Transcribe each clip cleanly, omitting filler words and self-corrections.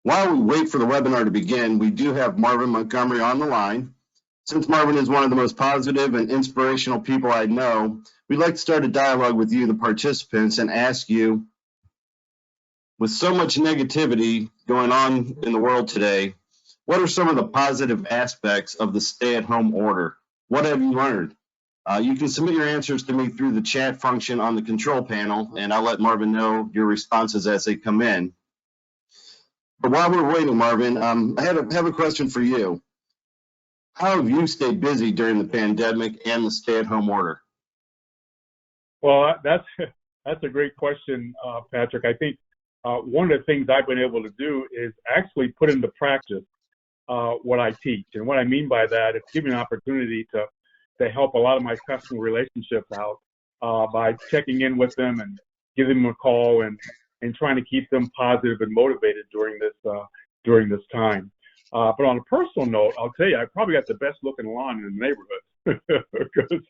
While we wait for the webinar to begin, we do have Marvin Montgomery on the line. Since Marvin is one of the most positive and inspirational people I know, we'd like to start a dialogue with you, the participants, and ask you, with so much negativity going on in the world today, what are some of the positive aspects of the stay-at-home order? What have you learned? You can submit your answers to me through the chat function on the control panel, and I'll let Marvin know your responses as they come in. But while we're waiting, Marvin, I have a question for you. How have you stayed busy during the pandemic and the stay-at-home order? Well, that's a great question, Patrick. I think one of the things I've been able to do is actually put into practice what I teach. And what I mean by that is give me an opportunity to help a lot of my customer relationships out by checking in with them and giving them a call and trying to keep them positive and motivated during this time. But on a personal note, I'll tell you, I probably got the best looking lawn in the neighborhood because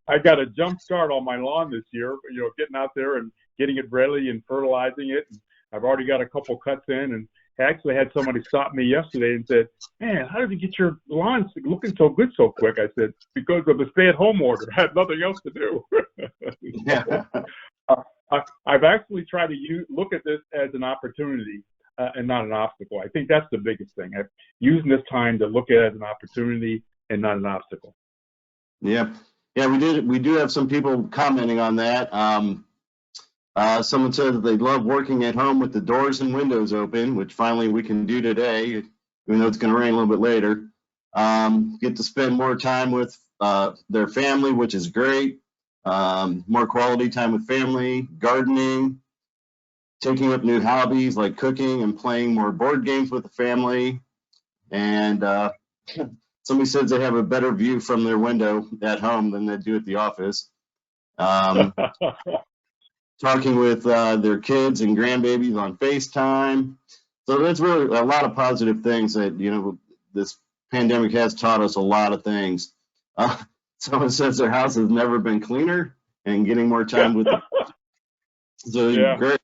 I got a jump start on my lawn this year, getting out there and getting it ready and fertilizing it. And I've already got a couple cuts in, and I actually had somebody stop me yesterday and said, "Man, how did you get your lawn looking so good so quick?" I said, "Because of the stay-at-home order. I had nothing else to do." I've actually tried to look at this as an opportunity and not an obstacle. I think that's the biggest thing. I'm using this time to look at it as an opportunity and not an obstacle. Yeah, we do have some people commenting on that. Someone said that they love working at home with the doors and windows open, which finally we can do today, even though it's going to rain a little bit later. Get to spend more time with their family, which is great. More quality time with family, gardening, taking up new hobbies like cooking and playing more board games with the family. And somebody says they have a better view from their window at home than they do at the office. Talking with their kids and grandbabies on FaceTime. So that's really a lot of positive things that, this pandemic has taught us a lot of things. Someone says their house has never been cleaner and getting more time with them. So yeah. Great.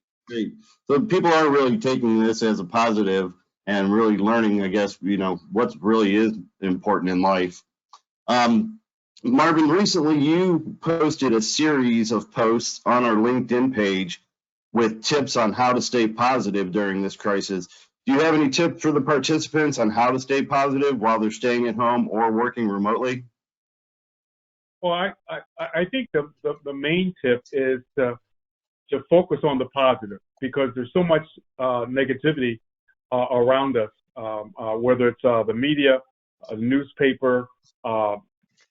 So people are really taking this as a positive and really learning, I guess, what really is important in life. Marvin, recently you posted a series of posts on our LinkedIn page with tips on how to stay positive during this crisis. Do you have any tips for the participants on how to stay positive while they're staying at home or working remotely? Well, I think the main tip is to focus on the positive, because there's so much negativity around us, whether it's the media, a newspaper,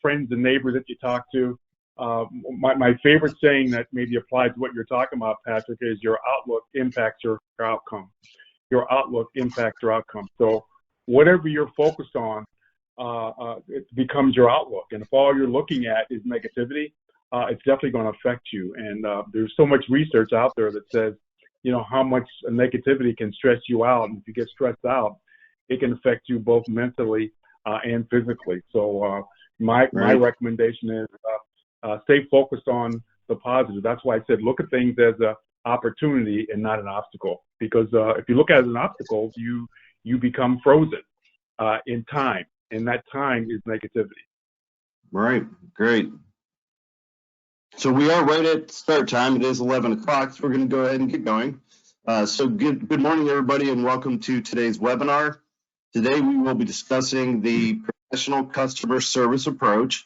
friends and neighbors that you talk to. My favorite saying that maybe applies to what you're talking about, Patrick, is your outlook impacts your outcome. Your outlook impacts your outcome. So whatever you're focused on, it becomes your outlook. And if all you're looking at is negativity, it's definitely going to affect you. And there's so much research out there that says, how much negativity can stress you out. And if you get stressed out, it can affect you both mentally and physically. So my recommendation is stay focused on the positive. That's why I said look at things as an opportunity and not an obstacle. Because if you look at it as an obstacle, you become frozen in time. And that time is negativity. Right. Great. So we are right at start time. It is 11 o'clock, so we're going to go ahead and get going. So good morning, everybody, and welcome to today's webinar. Today we will be discussing the professional customer service approach.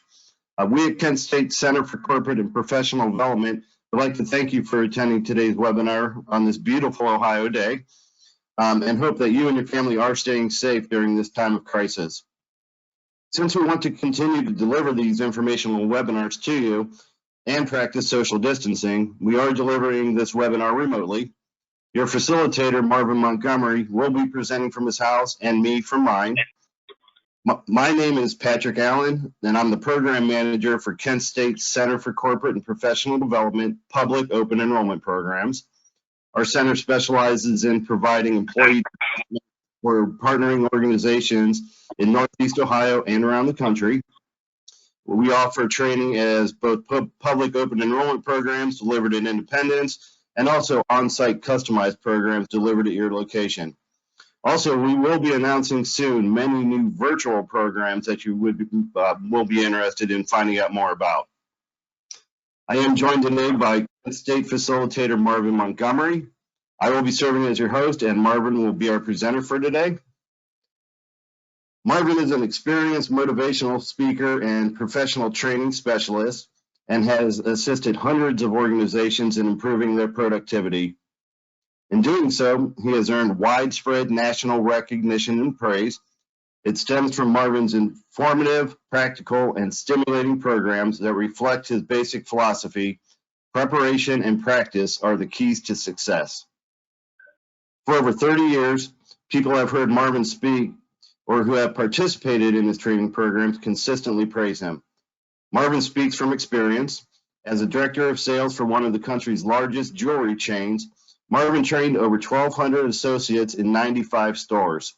We at Kent State Center for Corporate and Professional Development would like to thank you for attending today's webinar on this beautiful Ohio day, and hope that you and your family are staying safe during this time of crisis. Since we want to continue to deliver these informational webinars to you and practice social distancing, we are delivering this webinar remotely. Your facilitator, Marvin Montgomery, will be presenting from his house and me from mine. My name is Patrick Allen, and I'm the program manager for Kent State Center for Corporate and Professional Development Public Open Enrollment Programs. Our center specializes in providing employee for partnering organizations in Northeast Ohio and around the country. We offer training as both public open enrollment programs delivered in Independence and also on-site customized programs delivered at your location. Also, we will be announcing soon many new virtual programs that you will be interested in finding out more about. I am joined today by State Facilitator Marvin Montgomery. I will be serving as your host, and Marvin will be our presenter for today. Marvin is an experienced motivational speaker and professional training specialist and has assisted hundreds of organizations in improving their productivity. In doing so, he has earned widespread national recognition and praise. It stems from Marvin's informative, practical, and stimulating programs that reflect his basic philosophy: preparation and practice are the keys to success. For over 30 years, people have heard Marvin speak or who have participated in his training programs consistently praise him. Marvin speaks from experience. As a director of sales for one of the country's largest jewelry chains, Marvin trained over 1,200 associates in 95 stores.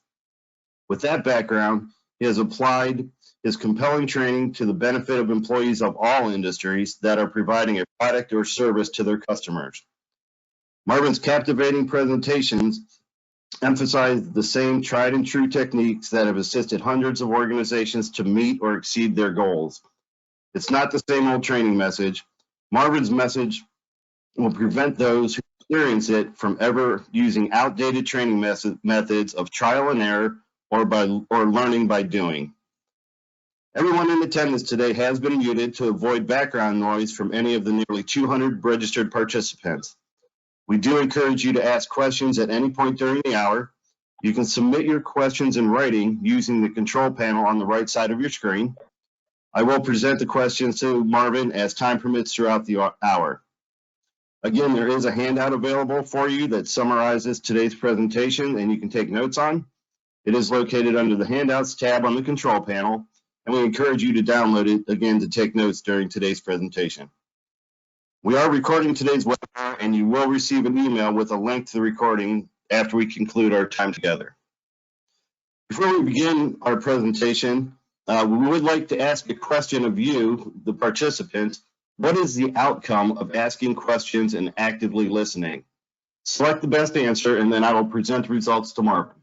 With that background, he has applied his compelling training to the benefit of employees of all industries that are providing a product or service to their customers. Marvin's captivating presentations emphasize the same tried and true techniques that have assisted hundreds of organizations to meet or exceed their goals. It's not the same old training message. Marvin's message will prevent those who experience it from ever using outdated training methods of trial and error or learning by doing. Everyone in attendance today has been muted to avoid background noise from any of the nearly 200 registered participants. We do encourage you to ask questions at any point during the hour. You can submit your questions in writing using the control panel on the right side of your screen. I will present the questions to Marvin as time permits throughout the hour. Again, there is a handout available for you that summarizes today's presentation and you can take notes on. It is located under the Handouts tab on the control panel, and we encourage you to download it, again, to take notes during today's presentation. We are recording today's webinar, and you will receive an email with a link to the recording after we conclude our time together. Before we begin our presentation, we would like to ask a question of you, the participants. What is the outcome of asking questions and actively listening? Select the best answer, and then I will present the results to Marvin.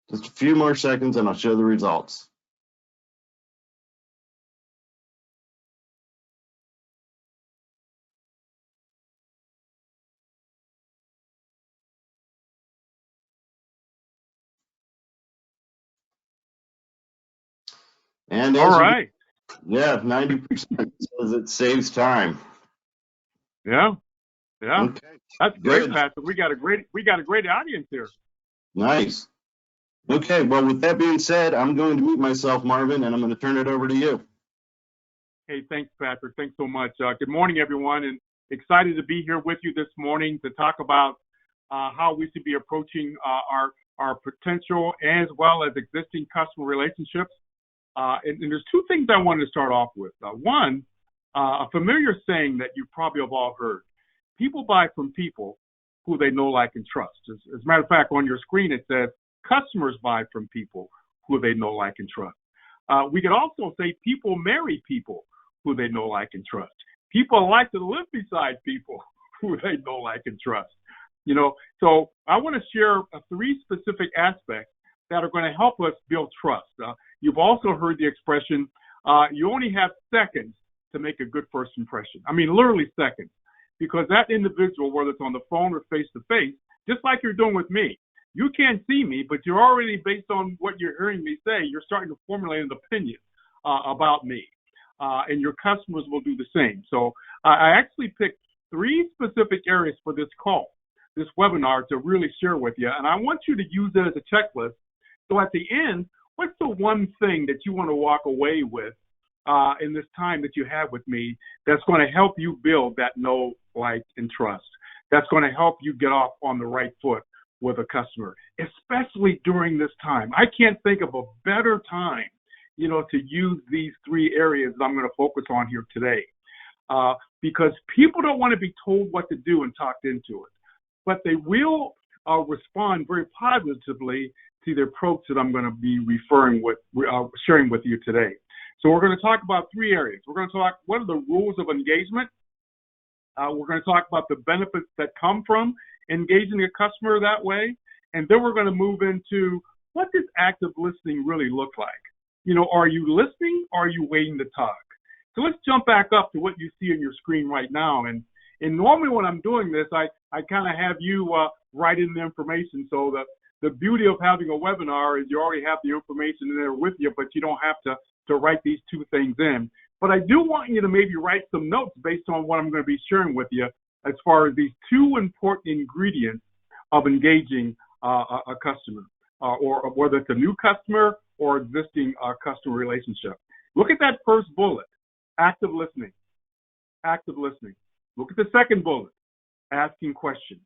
Just a few more seconds and I'll show the results. And All right. Yeah, 90% says it saves time. Yeah. Okay. That's great, Pastor. We got a great audience here. Nice. Okay, well, with that being said, I'm going to mute myself, Marvin, and I'm going to turn it over to you. Hey, thanks, Patrick. Thanks so much. Good morning, everyone, and excited to be here with you this morning to talk about how we should be approaching our potential as well as existing customer relationships. And there's two things I wanted to start off with. One, a familiar saying that you probably have all heard: people buy from people who they know, like, and trust. As a matter of fact, on your screen it says customers buy from people who they know, like, and trust. We could also say people marry people who they know, like, and trust. People like to live beside people who they know, like, and trust. You know, so I want to share three specific aspects that are going to help us build trust. You've also heard the expression, you only have seconds to make a good first impression. I mean, literally seconds, because that individual, whether it's on the phone or face-to-face, just like you're doing with me, you can't see me, but you're already, based on what you're hearing me say, you're starting to formulate an opinion about me. And your customers will do the same. So I actually picked three specific areas for this call, this webinar, to really share with you. And I want you to use it as a checklist. So at the end, what's the one thing that you want to walk away with in this time that you have with me that's going to help you build that know, like, and trust. That's going to help you get off on the right foot with a customer, especially during this time. I can't think of a better time, to use these three areas that I'm going to focus on here today. Because people don't want to be told what to do and talked into it, but they will respond very positively to the approach that I'm going to be sharing with you today. So we're going to talk about three areas. We're going to talk what are the rules of engagement. We're going to talk about the benefits that come from engaging a customer that way, and then we're going to move into what does active listening really look like. Are you listening or are you waiting to talk? So let's jump back up to what you see on your screen right now. And normally when I'm doing this, I kind of have you write in the information. So the beauty of having a webinar is you already have the information in there with you, but you don't have to write these two things in. But I do want you to maybe write some notes based on what I'm going to be sharing with you as far as these two important ingredients of engaging a customer, or whether it's a new customer or existing customer relationship. Look at that first bullet. Active listening. Active listening. Look at the second bullet, asking questions.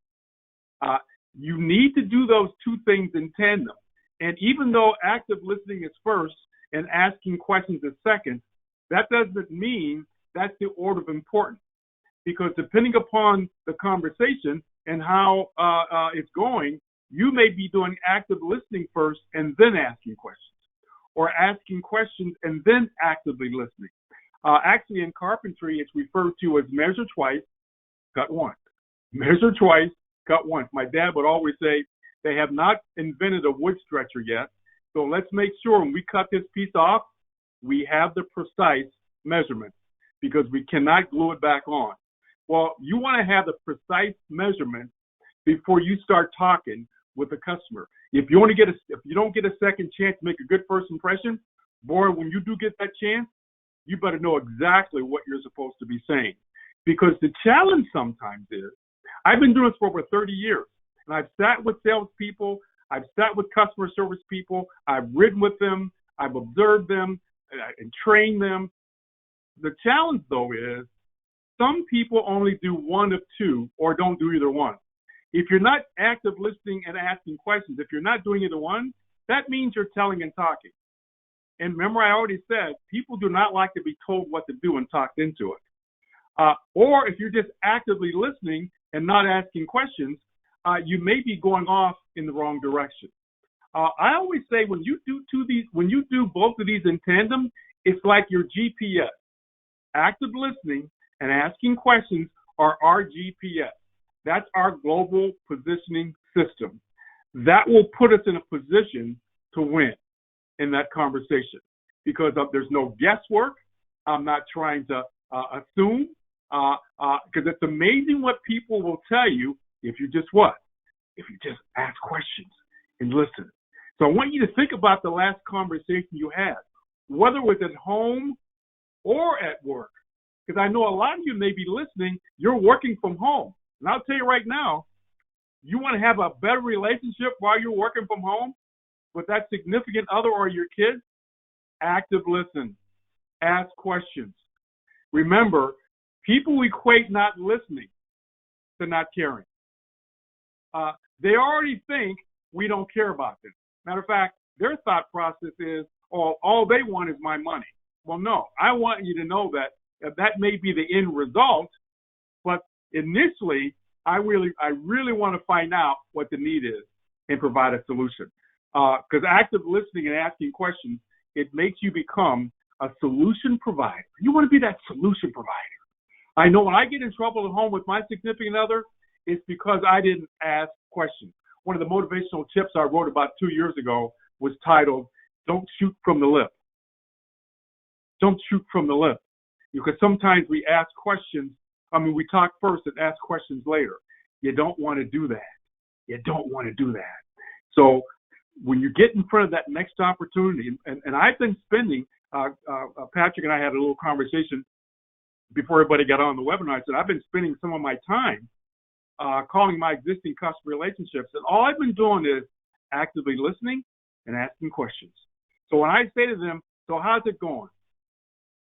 You need to do those two things in tandem. And even though active listening is first and asking questions is second, that doesn't mean that's the order of importance. Because depending upon the conversation and how it's going, you may be doing active listening first and then asking questions, or asking questions and then actively listening. Actually, in carpentry, it's referred to as measure twice, cut once. Measure twice, cut once. My dad would always say, they have not invented a wood stretcher yet, so let's make sure when we cut this piece off, we have the precise measurements, because we cannot glue it back on. Well, you want to have the precise measurements before you start talking with the customer. If you don't get a second chance to make a good first impression, boy, when you do get that chance, you better know exactly what you're supposed to be saying. Because the challenge sometimes is, I've been doing this for over 30 years, and I've sat with salespeople, I've sat with customer service people, I've ridden with them, I've observed them, and trained them. The challenge, though, is some people only do one of two or don't do either one. If you're not active listening and asking questions, if you're not doing either one, that means you're telling and talking. And remember, I already said, people do not like to be told what to do and talked into it. Or if you're just actively listening and not asking questions, you may be going off in the wrong direction. I always say when you do both of these in tandem, it's like your GPS. Active listening and asking questions are our GPS. That's our global positioning system. That will put us in a position to win in that conversation, because there's no guesswork. I'm not trying to assume, because it's amazing what people will tell you if you just ask questions and listen. So I want you to think about the last conversation you had, whether it was at home or at work, because I know a lot of you may be listening, you're working from home. And I'll tell you right now, you want to have a better relationship while you're working from home with that significant other or your kids? Active listen. Ask questions. Remember, people equate not listening to not caring. They already think we don't care about them. Matter of fact, their thought process is, all they want is my money. Well, no, I want you to know that may be the end result, but initially, I really want to find out what the need is and provide a solution. Because active listening and asking questions, it makes you become a solution provider. You want to be that solution provider. I know when I get in trouble at home with my significant other, it's because I didn't ask questions. One of the motivational tips I wrote about 2 years ago was titled, "Don't shoot from the lip." Don't shoot from the lip. Because sometimes we ask questions. We talk first and ask questions later. You don't want to do that. You don't want to do that. So when you get in front of that next opportunity, and I've been spending, Patrick and I had a little conversation before everybody got on the webinar. I said, I've been spending some of my time calling my existing customer relationships, and all I've been doing is actively listening and asking questions. So when I say to them, so how's it going?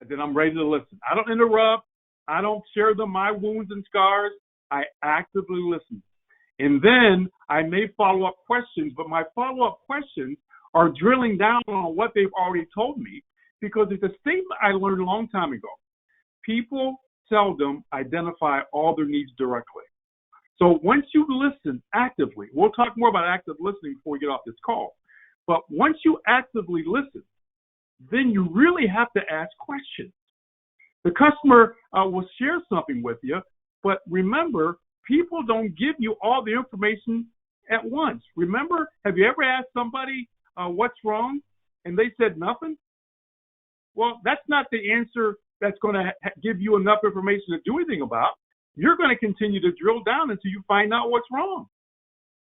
and then I'm ready to listen. I don't interrupt. I don't share them my wounds and scars. I actively listen. And then I may follow up questions, but my follow-up questions are drilling down on what they've already told me, because it's a statement I learned a long time ago. People seldom identify all their needs directly. So once you listen actively, we'll talk more about active listening before we get off this call, but once you actively listen, then you really have to ask questions. The customer will share something with you, but remember, people don't give you all the information at once. Remember, have you ever asked somebody what's wrong and they said nothing? Well, that's not the answer that's going to give you enough information to do anything about. You're going to continue to drill down until you find out what's wrong.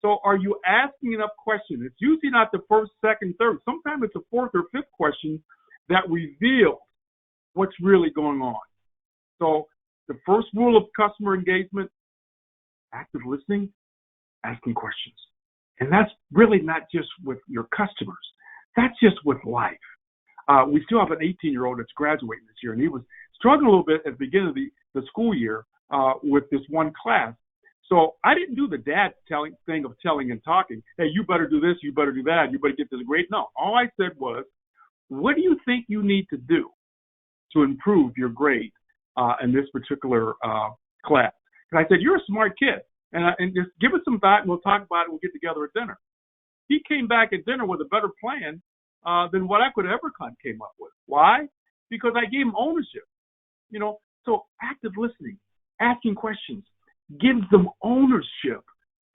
So are you asking enough questions? It's usually not the first, second, third. Sometimes it's the fourth or fifth question that reveals what's really going on. So the first rule of customer engagement, active listening, asking questions. And that's really not just with your customers. That's just with life. We still have an 18-year-old that's graduating this year, and he was struggling a little bit at the beginning of the school year with this one class. So I didn't do the dad thing of telling and talking, hey, you better do this, you better do that, you better get this grade. No, all I said was, what do you think you need to do to improve your grade in this particular class? And I said, you're a smart kid, and just give it some thought, and we'll talk about it, we'll get together at dinner. He came back at dinner with a better plan than what I could ever came up with. Why? Because I gave him ownership. So active listening, asking questions, gives them ownership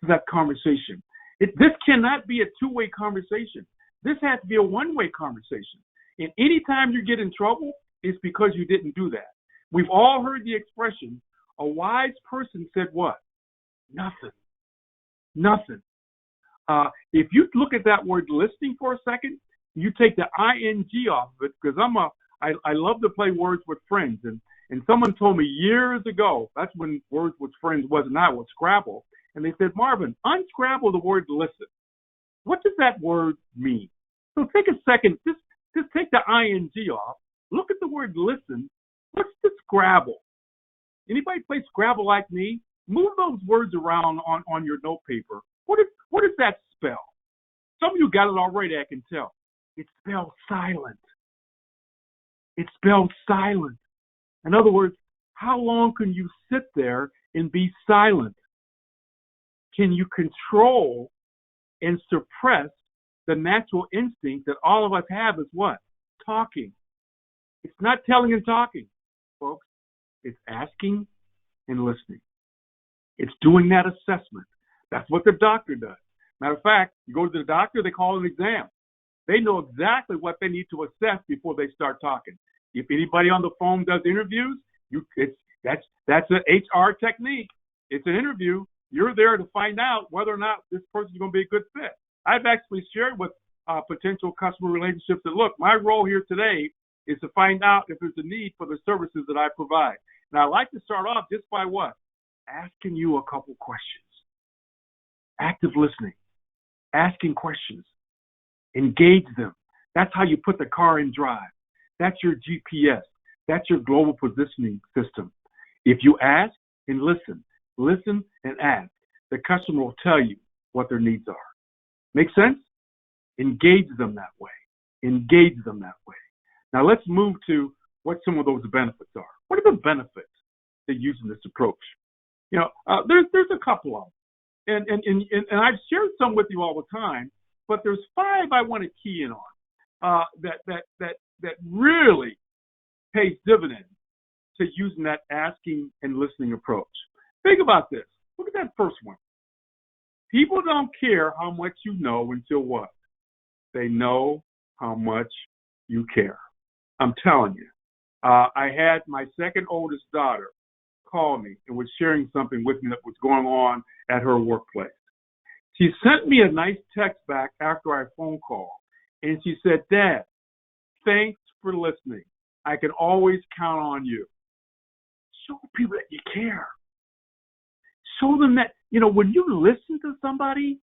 to that conversation. This cannot be a two-way conversation. This has to be a one-way conversation. And anytime you get in trouble, it's because you didn't do that. We've all heard the expression, a wise person said what? Nothing. Nothing. If you look at that word listening for a second, you take the ing off of it, because I love to play words with friends. And someone told me years ago, that's when Words with Friends was not with Scrabble. And they said, Marvin, unscrabble the word listen. What does that word mean? So take a second, just take the ing off. Look at the word listen. What's the Scrabble? Anybody play Scrabble like me? Move those words around on your note paper. What does that spell? Some of you got it already, I can tell. It spells silent. It spells silent. In other words, how long can you sit there and be silent? Can you control and suppress the natural instinct that all of us have is what? Talking. It's not telling and talking, folks. It's asking and listening. It's doing that assessment. That's what the doctor does. Matter of fact, you go to the doctor, they call it an exam. They know exactly what they need to assess before they start talking. If anybody on the phone does interviews, that's an HR technique. It's an interview. You're there to find out whether or not this person's going to be a good fit. I've actually shared with potential customer relationships that, look, my role here today is to find out if there's a need for the services that I provide. And I like to start off just by what? Asking you a couple questions. Active listening. Asking questions. Engage them. That's how you put the car in drive. That's your GPS. That's your global positioning system. If you ask and listen and ask, the customer will tell you what their needs are. Make sense? Engage them that way. Engage them that way. Now let's move to what some of those benefits are. What are the benefits to using this approach? There's a couple of them. And I've shared some with you all the time, but there's 5 I want to key in on that really pays dividends to using that asking and listening approach. Think about this. Look at that first one. People don't care how much you know until what? They know how much you care. I'm telling you. I had my second oldest daughter call me and was sharing something with me that was going on at her workplace. She sent me a nice text back after our phone call, and she said, Dad, thanks for listening. I can always count on you. Show people that you care. Show them that, when you listen to somebody,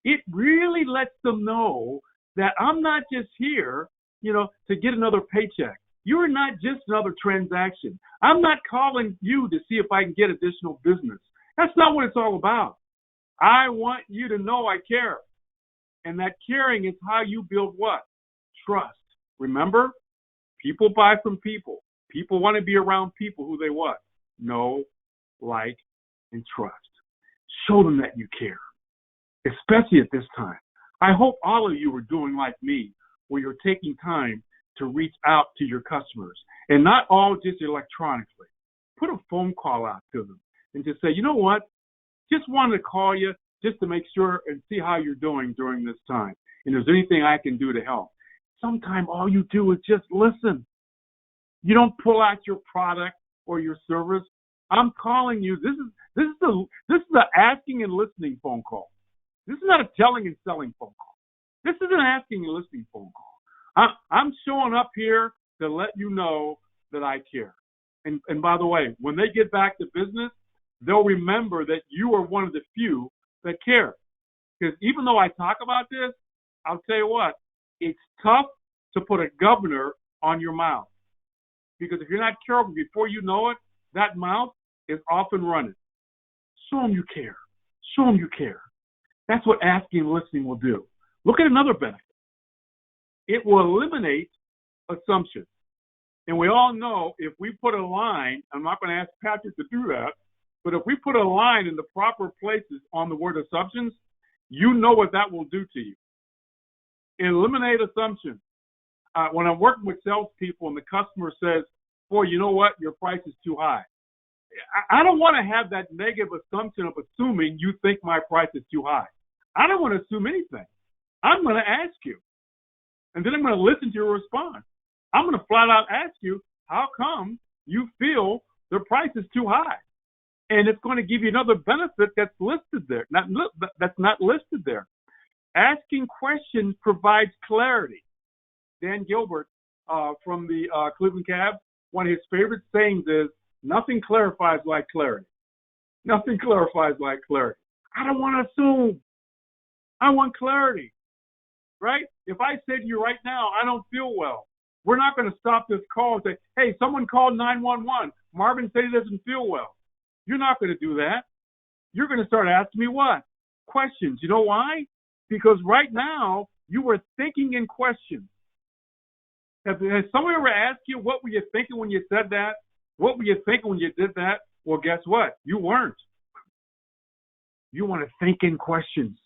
it really lets them know that I'm not just here, to get another paycheck. You're not just another transaction. I'm not calling you to see if I can get additional business. That's not what it's all about. I want you to know I care. And that caring is how you build what? Trust. Remember, people buy from people. People want to be around people who they what? Know, like, and trust. Show them that you care, especially at this time. I hope all of you are doing like me, where you're taking time to reach out to your customers, and not all just electronically. Put a phone call out to them and just say, you know what? Just wanted to call you just to make sure and see how you're doing during this time. And if there's anything I can do to help. Sometimes all you do is just listen. You don't pull out your product or your service. I'm calling you. This is the asking and listening phone call. This is not a telling and selling phone call. This is an asking and listening phone call. I'm showing up here to let you know that I care. And by the way, when they get back to business, they'll remember that you are one of the few that care. Because even though I talk about this, I'll tell you what, it's tough to put a governor on your mouth. Because if you're not careful, before you know it, that mouth is off and running. Show them you care. Show them you care. That's what asking and listening will do. Look at another benefit. It will eliminate assumptions. And we all know if we put a line, I'm not going to ask Patrick to do that, but if we put a line in the proper places on the word assumptions, you know what that will do to you. Eliminate assumptions. When I'm working with salespeople and the customer says, boy, you know what, your price is too high. I don't want to have that negative assumption of assuming you think my price is too high. I don't want to assume anything. I'm going to ask you. And then I'm going to listen to your response. I'm going to flat out ask you, how come you feel the price is too high? And it's going to give you another benefit that's listed there, that's not listed there. Asking questions provides clarity. Dan Gilbert from the Cleveland Cavs, one of his favorite sayings is, nothing clarifies like clarity. Nothing clarifies like clarity. I don't want to assume. I want clarity, right? If I say to you right now, I don't feel well, we're not going to stop this call and say, hey, someone called 911. Marvin said he doesn't feel well. You're not going to do that. You're going to start asking me what? Questions. You know why? Because right now, you were thinking in questions. Has someone ever asked you, what were you thinking when you said that? What were you thinking when you did that? Well, guess what? You weren't. You want to think in questions.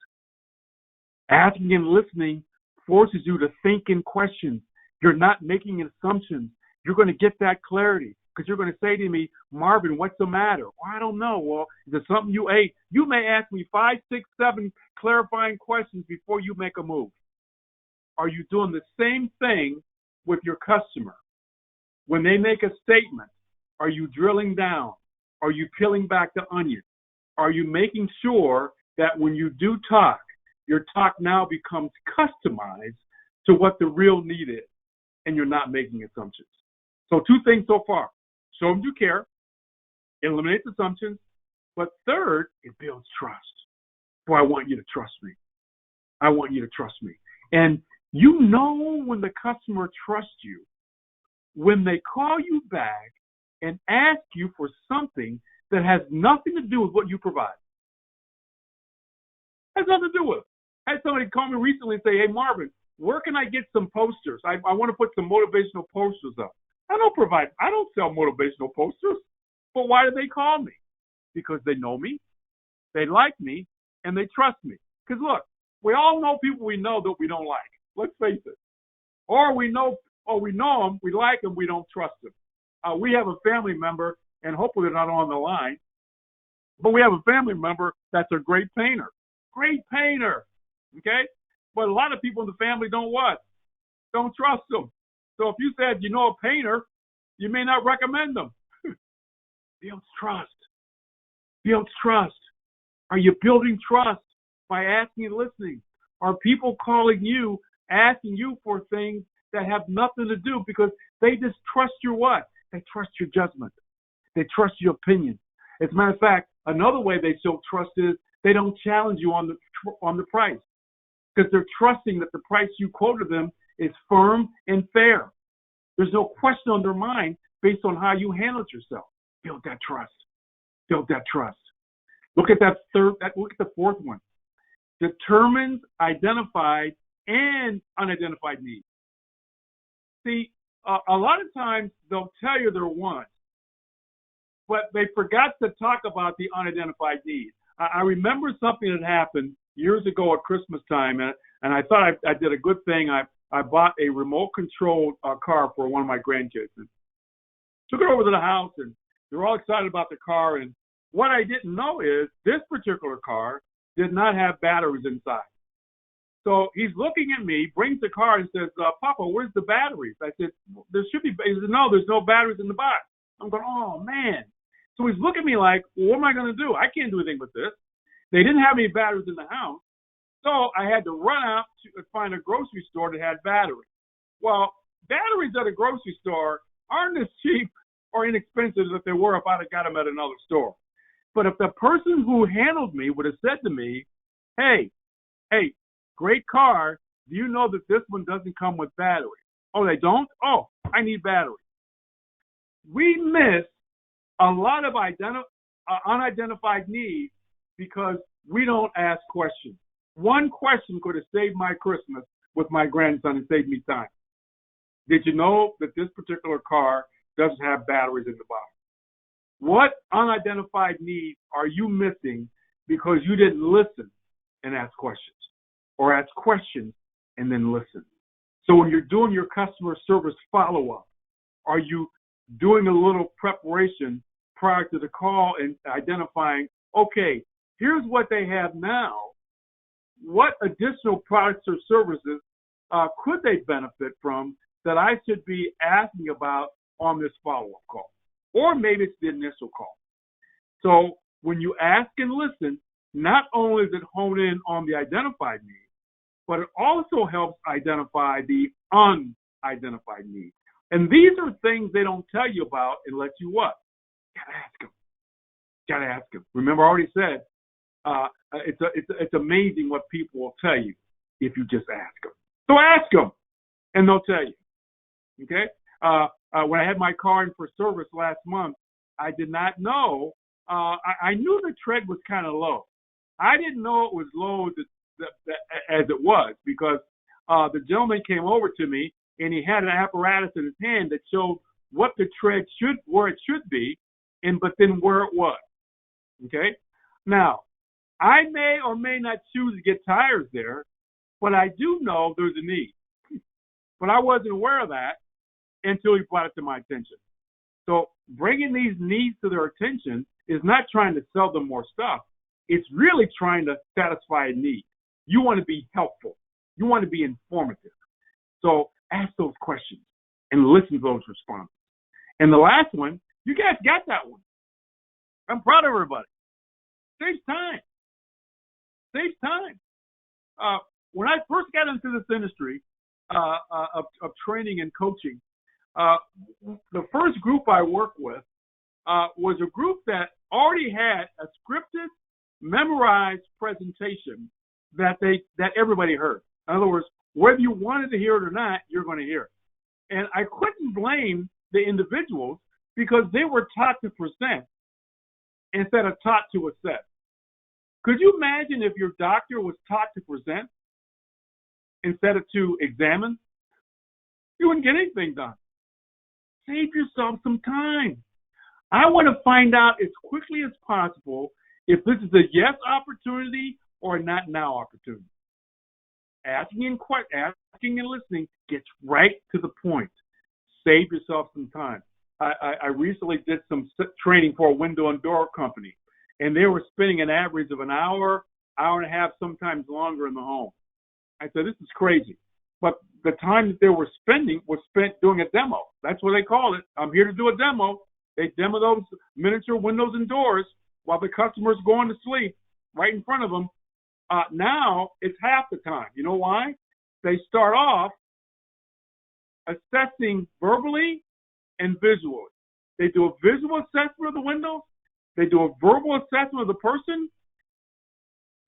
Asking and listening forces you to think in questions. You're not making assumptions. You're going to get that clarity because you're going to say to me, Marvin, what's the matter? Well, I don't know. Well, is it something you ate? You may ask me 5, 6, 7 clarifying questions before you make a move. Are you doing the same thing with your customer? When they make a statement, are you drilling down? Are you peeling back the onion? Are you making sure that when you do talk, your talk now becomes customized to what the real need is, and you're not making assumptions? So 2 things so far. Show them you care, eliminates assumptions, but third, it builds trust. Boy, I want you to trust me. I want you to trust me. And you know when the customer trusts you, when they call you back and ask you for something that has nothing to do with what you provide. Has nothing to do with it. I had somebody call me recently and say, hey, Marvin, where can I get some posters? I want to put some motivational posters up. I don't sell motivational posters. But why do they call me? Because they know me, they like me, and they trust me. Because look, we all know people we know that we don't like. Let's face it. Or we know them, we like them, we don't trust them. We have a family member, and hopefully they're not on the line, but we have a family member that's a great painter. Great painter, okay? But a lot of people in the family don't what? Don't trust them. So if you said you know a painter, you may not recommend them. Builds trust. Builds trust. Are you building trust by asking and listening? Are people calling you, asking you for things that have nothing to do because they just trust your what? They trust your judgment. They trust your opinion. As a matter of fact, another way they show trust is they don't challenge you on the price because they're trusting that the price you quoted them is firm and fair. There's no question on their mind based on how you handled yourself. Build that trust. Build that trust. Look at look at the fourth one. Determines identified and unidentified needs. See, a lot of times they'll tell you they're wants, but they forgot to talk about the unidentified needs. I remember something that happened years ago at Christmas time, and I thought I did a good thing. I bought a remote-controlled car for one of my grandkids. And took it over to the house, and they're all excited about the car. And what I didn't know is this particular car did not have batteries inside. So he's looking at me, brings the car, and says, Papa, where's the batteries? I said, there should be. He said, no, there's no batteries in the box. I'm going, oh, man. So he's looking at me like, well, what am I going to do? I can't do anything with this. They didn't have any batteries in the house. So I had to run out to find a grocery store that had batteries. Well, batteries at a grocery store aren't as cheap or inexpensive as they were if I'd have got them at another store. But if the person who handled me would have said to me, hey, great car, do you know that this one doesn't come with batteries? Oh, they don't? Oh, I need batteries. We miss a lot of unidentified needs because we don't ask questions. One question could have saved my Christmas with my grandson and saved me time. Did you know that this particular car doesn't have batteries in the box? What unidentified needs are you missing because you didn't listen and ask questions, or ask questions and then listen? So when you're doing your customer service follow-up, are you doing a little preparation prior to the call and identifying, okay, here's what they have now. What additional products or services could they benefit from that I should be asking about on this follow-up call? Or maybe it's the initial call. So when you ask and listen, not only does it hone in on the identified need, but it also helps identify the unidentified need. And these are things they don't tell you about unless you what? Gotta ask them. Gotta ask them. Remember, I already said, it's amazing what people will tell you if you just ask them. So ask them, and they'll tell you. Okay? When I had my car in for service last month, I did not know. I knew the tread was kind of low. I didn't know it was low as it was because the gentleman came over to me and he had an apparatus in his hand that showed what the tread where it should be, but then where it was. Okay? Now, I may or may not choose to get tires there, but I do know there's a need. But I wasn't aware of that until he brought it to my attention. So bringing these needs to their attention is not trying to sell them more stuff. It's really trying to satisfy a need. You want to be helpful. You want to be informative. So ask those questions and listen to those responses. And the last one, you guys got that one. I'm proud of everybody. Saves time. Saves time. When I first got into this industry of training and coaching, the first group I worked with was a group that already had a scripted, memorized presentation that everybody heard. In other words, whether you wanted to hear it or not, you're going to hear it. And I couldn't blame the individuals because they were taught to present instead of taught to assess. Could you imagine if your doctor was taught to present instead of to examine? You wouldn't get anything done. Save yourself some time. I want to find out as quickly as possible if this is a yes opportunity or a not now opportunity. Asking and listening gets right to the point. Save yourself some time. I recently did some training for a window and door company, and they were spending an average of an hour and a half, sometimes longer in the home. I said, this is crazy. But the time that they were spending was spent doing a demo. That's what they call it. I'm here to do a demo. They demo those miniature windows and doors while the customer's going to sleep right in front of them. Now it's half the time. You know why? They start off assessing verbally and visually. They do a visual assessment of the windows. They do a verbal assessment of the person.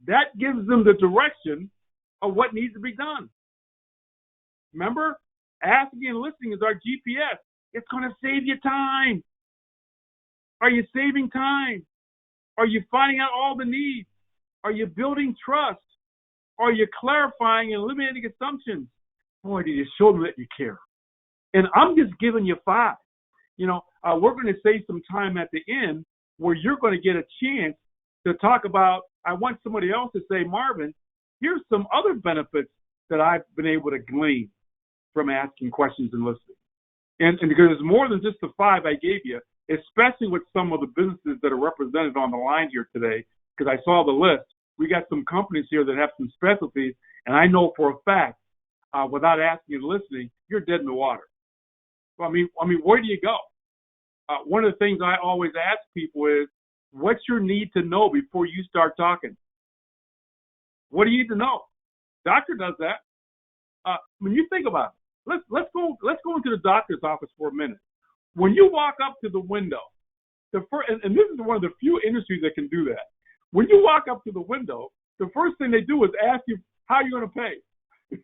That gives them the direction of what needs to be done. Remember, Asking and listening is our GPS. It's going to save you time. Are you saving time? Are you finding out all the needs? Are you building trust? Are you clarifying and eliminating assumptions? Boy, do you show them that you care. And I'm just giving you 5. We're going to save some time at the end where you're going to get a chance to talk about, I want somebody else to say, Marvin, here's some other benefits that I've been able to glean from asking questions and listening. And because it's more than just the 5 I gave you, especially with some of the businesses that are represented on the line here today, because I saw the list. We got some companies here that have some specialties, and I know for a fact, without asking and listening, you're dead in the water. I mean, where do you go? One of the things I always ask people is, what's your need to know before you start talking? What do you need to know? Doctor does that. When you think about it, let's go into the doctor's office for a minute. When you walk up to the window, and this is one of the few industries that can do that. When you walk up to the window, the first thing they do is ask you how you're going to pay.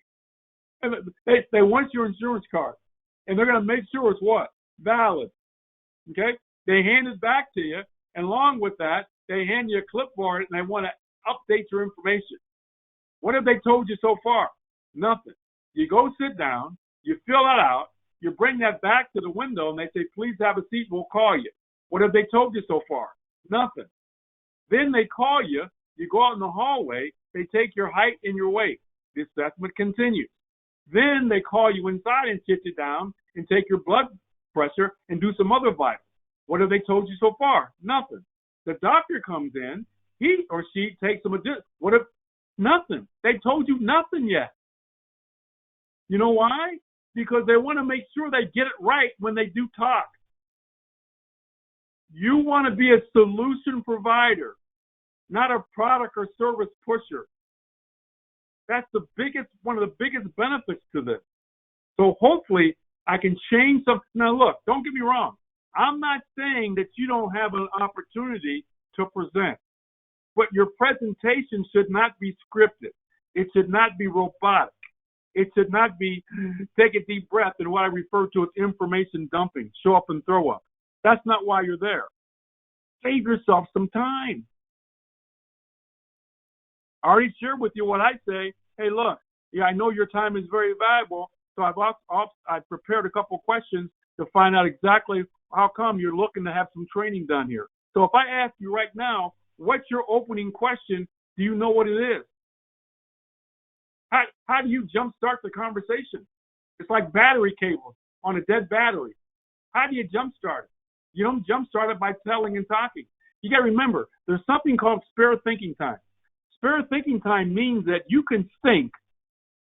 And they want your insurance card, and they're going to make sure it's what? Valid. Okay? They hand it back to you, and along with that, they hand you a clipboard, and they want to update your information. What have they told you so far? Nothing. You go sit down, you fill that out, you bring that back to the window, and they say, please have a seat, we'll call you. What have they told you so far? Nothing. Then they call you, you go out in the hallway, they take your height and your weight. The assessment continues. Then they call you inside and sit you down and take your blood pressure and do some other vitals. What have they told you so far? Nothing. The doctor comes in, he or she takes some additional. What if? Nothing. They told you nothing yet. You know why? Because they want to make sure they get it right when they do talk. You want to be a solution provider, not a product or service pusher. That's one of the biggest benefits to this. So hopefully I can change some. Now look, don't get me wrong. I'm not saying that you don't have an opportunity to present, but your presentation should not be scripted. It should not be robotic. It should not be take a deep breath and what I refer to as information dumping, show up and throw up. That's not why you're there. Save yourself some time. I already shared with you what I say. Hey, look, yeah, I know your time is very valuable, so I've prepared a couple questions to find out exactly how come you're looking to have some training done here. So if I ask you right now, what's your opening question? Do you know what it is? How do you jumpstart the conversation? It's like battery cables on a dead battery. How do you jumpstart it? You don't jumpstart it by telling and talking. You got to remember, there's something called spare thinking time. Spare thinking time means that you can think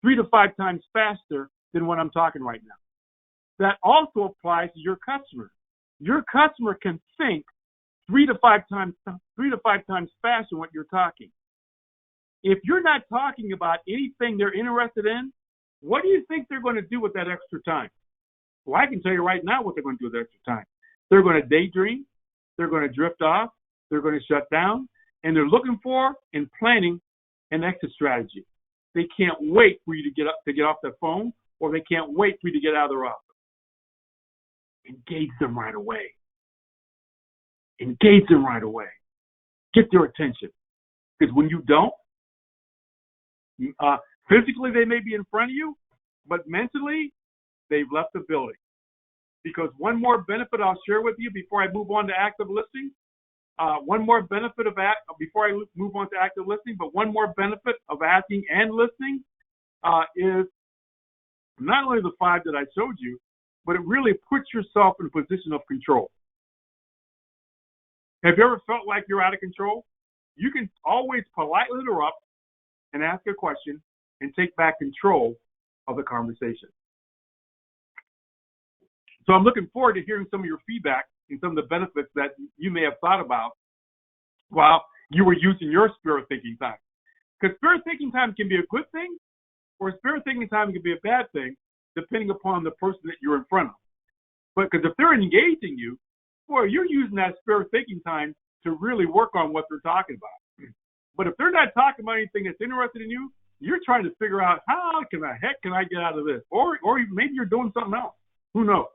3 to 5 times faster than what I'm talking right now. That also applies to your customer. Your customer can think 3 to 5 times faster than what you're talking. If you're not talking about anything they're interested in, what do you think they're going to do with that extra time? Well, I can tell you right now what they're going to do with that extra time. They're going to daydream. They're going to drift off. They're going to shut down. And they're looking for and planning an exit strategy. They can't wait for you to get off the phone, or they can't wait for you to get out of their office. Engage them right away. Engage them right away. Get their attention. Because when you don't, physically they may be in front of you, but mentally they've left the building. Because one more benefit I'll share with you before I move on to active listening. One more benefit before I move on to active listening, but one more benefit of asking and listening is not only the 5 that I showed you, but it really puts yourself in a position of control. Have you ever felt like you're out of control? You can always politely interrupt and ask a question and take back control of the conversation. So I'm looking forward to hearing some of your feedback and some of the benefits that you may have thought about while you were using your spirit thinking time. Because spirit thinking time can be a good thing, or spirit thinking time can be a bad thing, depending upon the person that you're in front of. But because if they're engaging you, boy, you're using that spirit thinking time to really work on what they're talking about. But if they're not talking about anything that's interested in you, You're trying to figure out how can the heck can I get out of this, or maybe you're doing something else. Who knows?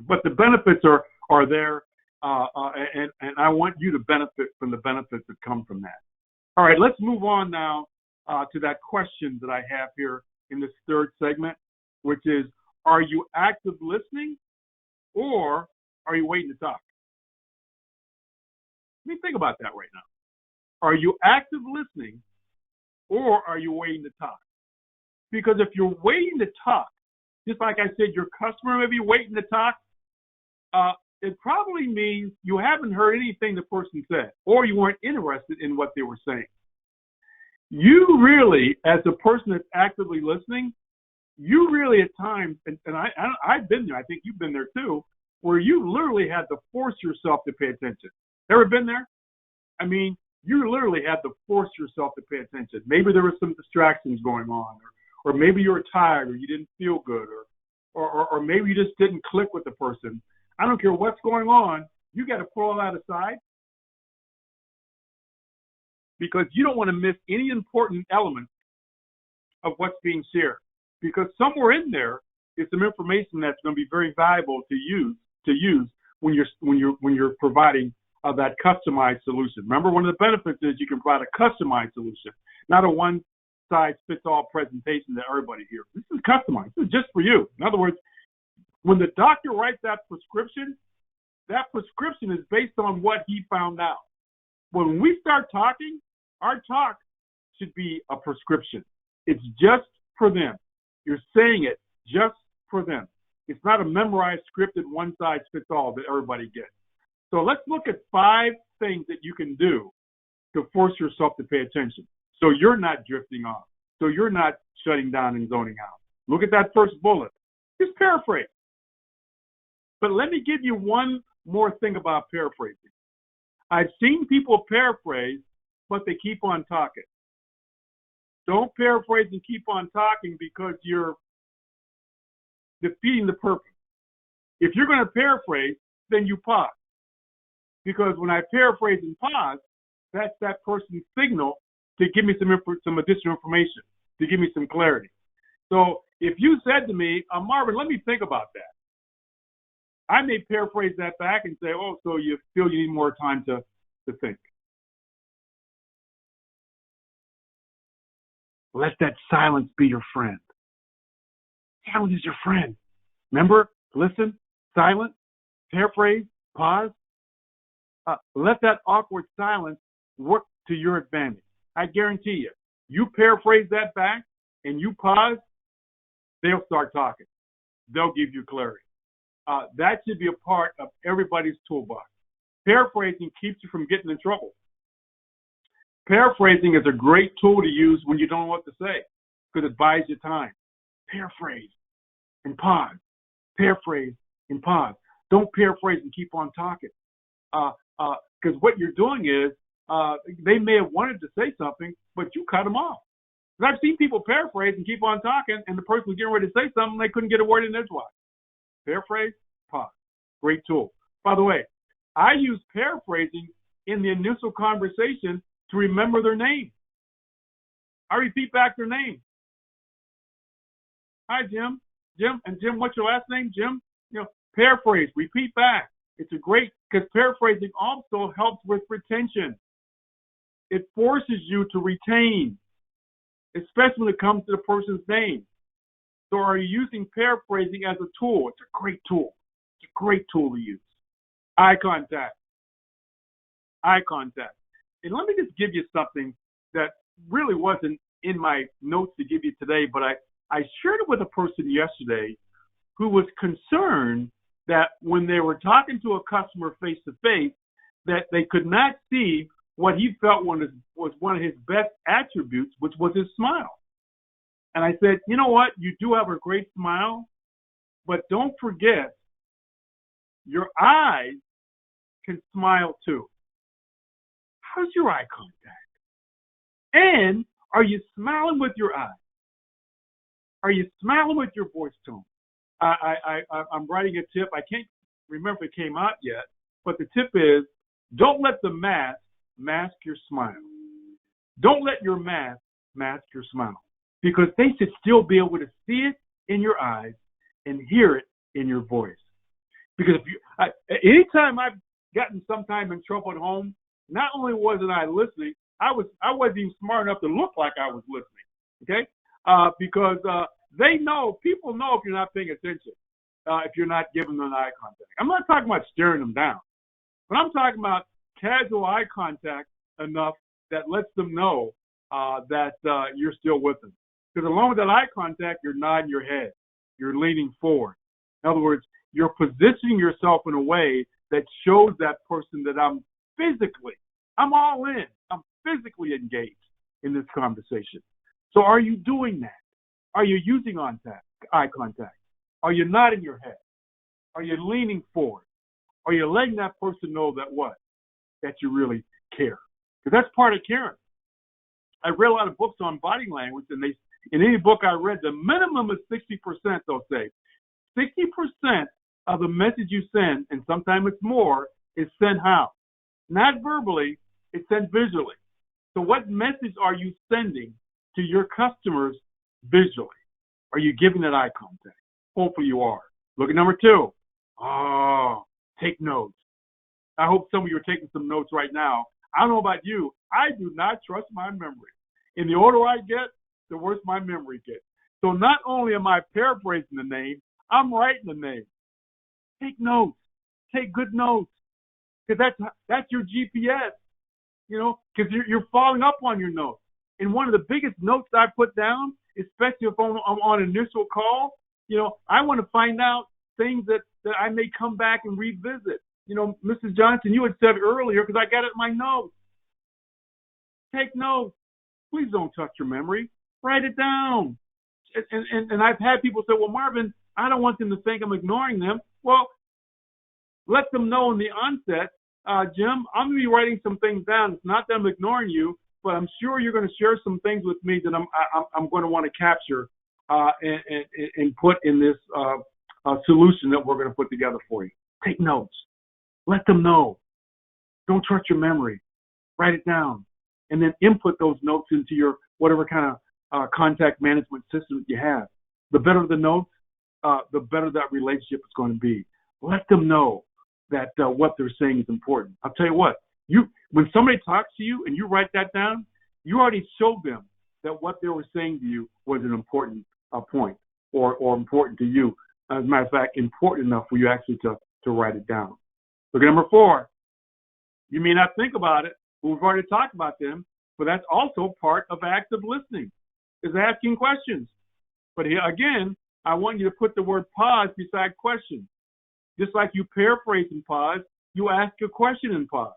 But the benefits are there, and I want you to benefit from the benefits that come from that. All right, let's move on now to that question that I have here in this third segment, which is, are you active listening or are you waiting to talk? Let me think about that right now. Are you active listening or are you waiting to talk? Because if you're waiting to talk, just like I said, your customer may be waiting to talk, it probably means you haven't heard anything the person said, or you weren't interested in what they were saying. You really, as a person that's actively listening, you really at times, and I've been there, I think you've been there too, where you literally had to force yourself to pay attention. Ever been there? I mean, you literally had to force yourself to pay attention. Maybe there were some distractions going on, or maybe you were tired, or you didn't feel good, or maybe you just didn't click with the person. I don't care what's going on, you got to put all that aside because you don't want to miss any important element of what's being shared. Because somewhere in there is some information that's going to be very valuable to use when you're providing that customized solution. Remember, one of the benefits is you can provide a customized solution, not a one-size-fits-all presentation that everybody hears. This is customized. This is just for you. In other words, when the doctor writes that prescription is based on what he found out. When we start talking, our talk should be a prescription. It's just for them. You're saying it just for them. It's not a memorized scripted one-size-fits-all that everybody gets. So let's look at 5 things that you can do to force yourself to pay attention so you're not drifting off, so you're not shutting down and zoning out. Look at that first bullet. Just paraphrase. But let me give you one more thing about paraphrasing. I've seen people paraphrase, but they keep on talking. Don't paraphrase and keep on talking because you're defeating the purpose. If you're going to paraphrase, then you pause. Because when I paraphrase and pause, that's that person's signal to give me some additional information, to give me some clarity. So if you said to me, Marvin, let me think about that, I may paraphrase that back and say, oh, so you feel you need more time to think. Let that silence be your friend. Silence is your friend. Remember, listen, silent, paraphrase, pause. Let that awkward silence work to your advantage. I guarantee you, you paraphrase that back and you pause, they'll start talking. They'll give you clarity. That should be a part of everybody's toolbox. Paraphrasing keeps you from getting in trouble. Paraphrasing is a great tool to use when you don't know what to say because it buys you time. Paraphrase and pause. Paraphrase and pause. Don't paraphrase and keep on talking. Because what you're doing is they may have wanted to say something, but you cut them off. Because I've seen people paraphrase and keep on talking, and the person was getting ready to say something, they couldn't get a word in edgewise. Paraphrase, pause. Great tool. By the way, I use paraphrasing in the initial conversation to remember their name. I repeat back their name. Hi, Jim. Jim, what's your last name? Jim? Paraphrase, repeat back. It's a great, because paraphrasing also helps with retention. It forces you to retain, especially when it comes to the person's name. So are you using paraphrasing as a tool? It's a great tool. It's a great tool to use. Eye contact. Eye contact. And let me just give you something that really wasn't in my notes to give you today, but I shared it with a person yesterday who was concerned that when they were talking to a customer face-to-face, that they could not see what he felt was one of his best attributes, which was his smile. And I said, you know what? You do have a great smile, but don't forget, your eyes can smile too. How's your eye contact? And are you smiling with your eyes? Are you smiling with your voice tone? I'm writing a tip. I can't remember if it came out yet, but the tip is don't let the mask your smile. Don't let your mask mask your smile, because they should still be able to see it in your eyes and hear it in your voice. Because anytime I've gotten sometime in trouble at home, not only wasn't I listening, I wasn't even smart enough to look like I was listening. Okay, because people know if you're not paying attention, if you're not giving them eye contact. I'm not talking about staring them down, but I'm talking about casual eye contact enough that lets them know that you're still with them. Because along with that eye contact, you're nodding your head, you're leaning forward. In other words, you're positioning yourself in a way that shows that person that I'm all in. I'm physically engaged in this conversation. So are you doing that? Are you using eye contact? Are you nodding your head? Are you leaning forward? Are you letting that person know that you really care? Because that's part of caring. I read a lot of books on body language, and in any book I read, the minimum is 60%, they'll say. 60% of the message you send, and sometimes it's more, is sent how? Not verbally, it's sent visually. So what message are you sending to your customers visually? Are you giving that eye contact? Hopefully you are. Look at number 2. Take notes. I hope some of you are taking some notes right now. I don't know about you. I do not trust my memory. And the older I get, the worse my memory gets. So not only am I paraphrasing the name, I'm writing the name. Take notes. Take good notes. Because that's your GPS, because you're following up on your notes. And one of the biggest notes I put down, especially if I'm on an initial call, I want to find out things that I may come back and revisit. Mrs. Johnson, you had said earlier, because I got it in my notes. Take notes. Please don't touch your memory. Write it down. And I've had people say, well, Marvin, I don't want them to think I'm ignoring them. Well, let them know in the onset, Jim, I'm going to be writing some things down. It's not that I'm ignoring you, but I'm sure you're going to share some things with me that I'm going to want to capture and put in this solution that we're going to put together for you. Take notes. Let them know. Don't trust your memory. Write it down. And then input those notes into your whatever kind of contact management system that you have. The better the notes, the better that relationship is going to be. Let them know that what they're saying is important. I'll tell you what, when somebody talks to you and you write that down, you already showed them that what they were saying to you was an important point or important to you. As a matter of fact, important enough for you actually to write it down. Look at number 4. You may not think about it, but we've already talked about them, but that's also part of active listening, is asking questions. But here, again, I want you to put the word pause beside question. Just like you paraphrase in pause, you ask a question in pause.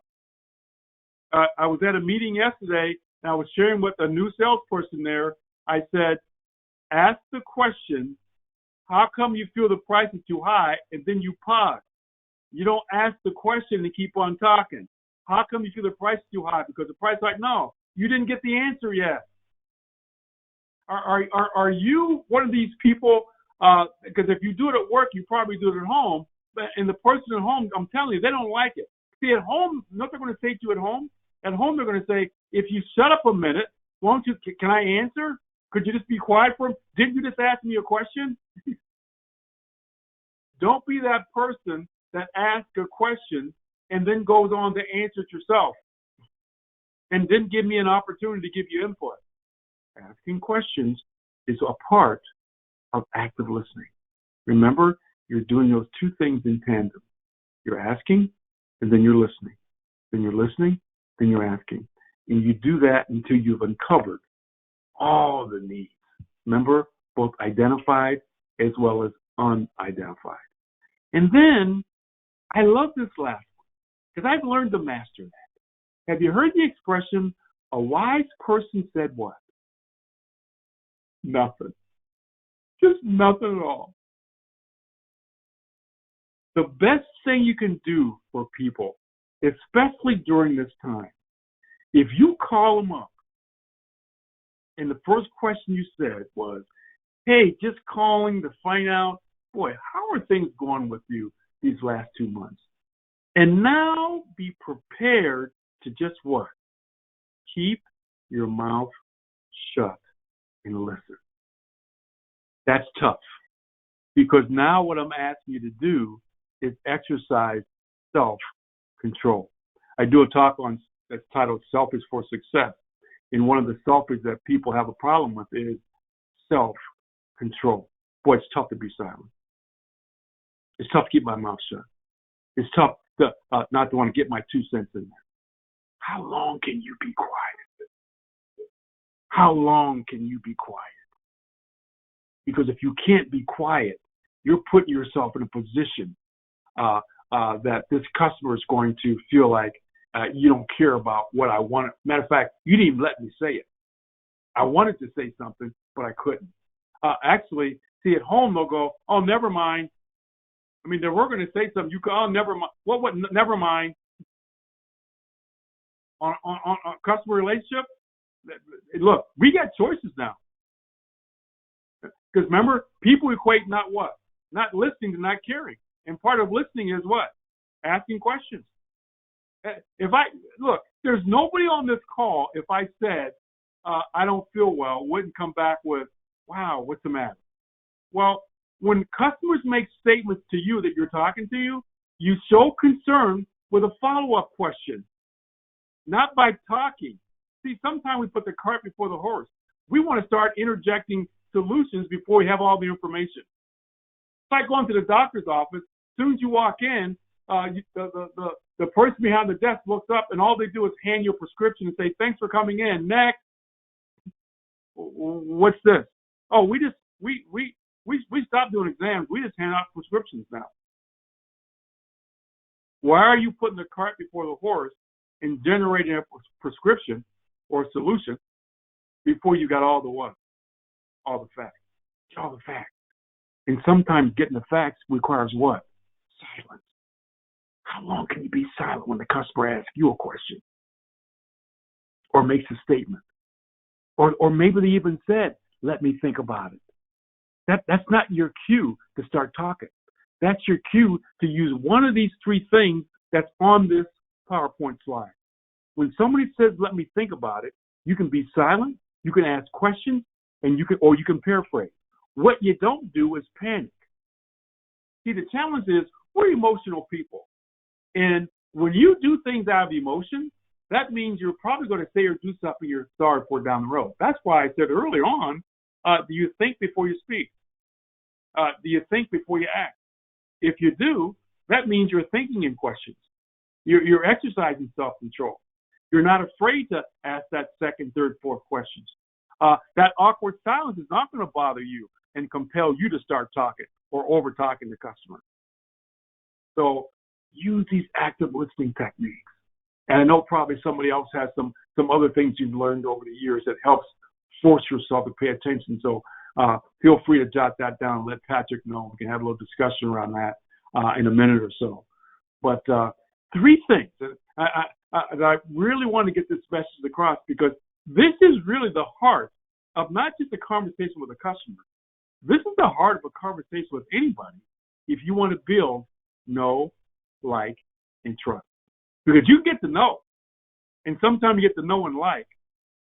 I was at a meeting yesterday, and I was sharing with a new salesperson there. I said, ask the question, how come you feel the price is too high, and then you pause. You don't ask the question and keep on talking. How come you feel the price is too high? Because the price is like, no, you didn't get the answer yet. Are you one of these people, because if you do it at work, you probably do it at home, and the person at home, I'm telling you, they don't like it. See, at home, what they're going to say to you at home? At home, they're going to say, if you shut up a minute, won't you, can I answer? Could you just be quiet for a minute? Didn't you just ask me a question? Don't be that person that asks a question and then goes on to answer it yourself and then give me an opportunity to give you input. Asking questions is a part of active listening. Remember, you're doing those two things in tandem. You're asking, and then you're listening. Then you're listening, then you're asking. And you do that until you've uncovered all the needs. Remember, both identified as well as unidentified. And then, I love this last one, because I've learned to master that. Have you heard the expression, a wise person said what? Nothing. Just nothing at all. The best thing you can do for people, especially during this time, if you call them up and the first question you said was, hey, just calling to find out, boy, how are things going with you these last 2 months? And now be prepared to just what? Keep your mouth shut, and listen. That's tough because now what I'm asking you to do is exercise self-control. I do a talk on that's titled Selfish for Success. And one of the selfish that people have a problem with is self-control. Boy, it's tough to be silent. It's tough to keep my mouth shut. It's tough to not to want to get my 2 cents in there. How long can you be quiet? How long can you be quiet? Because if you can't be quiet, you're putting yourself in a position that this customer is going to feel like you don't care about what I want. Matter of fact, you didn't even let me say it. I wanted to say something, but I couldn't. Actually, see, at home, they'll go, oh, never mind. I mean, they were going to say something. You go, oh, never mind. What, never mind. On customer relationship, look, we got choices now. Because remember, people equate not what? Not listening to not caring. And part of listening is what? Asking questions. Look, there's nobody on this call, if I said, I don't feel well, wouldn't come back with, wow, what's the matter? Well, when customers make statements to you that you're talking to you show concern with a follow-up question, not by talking. See, sometimes we put the cart before the horse. We want to start interjecting solutions before we have all the information. It's like going to the doctor's office. As soon as you walk in, the person behind the desk looks up, and all they do is hand you a prescription and say, thanks for coming in. Next. What's this? Oh, we stopped doing exams. We just hand out prescriptions now. Why are you putting the cart before the horse and generating a prescription or a solution before you got all the what? All the facts. All the facts. And sometimes getting the facts requires what? Silence. How long can you be silent when the customer asks you a question or makes a statement? Or maybe they even said, let me think about it. That's not your cue to start talking. That's your cue to use one of these 3 things that's on this PowerPoint slide. When somebody says, let me think about it, you can be silent, you can ask questions, and you can paraphrase. What you don't do is panic. See, the challenge is we're emotional people. And when you do things out of emotion, that means you're probably going to say or do something you're sorry for down the road. That's why I said earlier on, do you think before you speak? Do you think before you act? If you do, that means you're thinking in questions. You're exercising self-control. You're not afraid to ask that second, third, fourth questions. That awkward silence is not going to bother you and compel you to start talking or over-talking the customer. So use these active listening techniques. And I know probably somebody else has some other things you've learned over the years that helps force yourself to pay attention. So feel free to jot that down and let Patrick know. We can have a little discussion around that in a minute or so. But 3 things that I really want to get this message across, because this is really the heart of not just a conversation with a customer. This is the heart of a conversation with anybody if you want to build know, like, and trust. Because you get to know. And sometimes you get to know and like,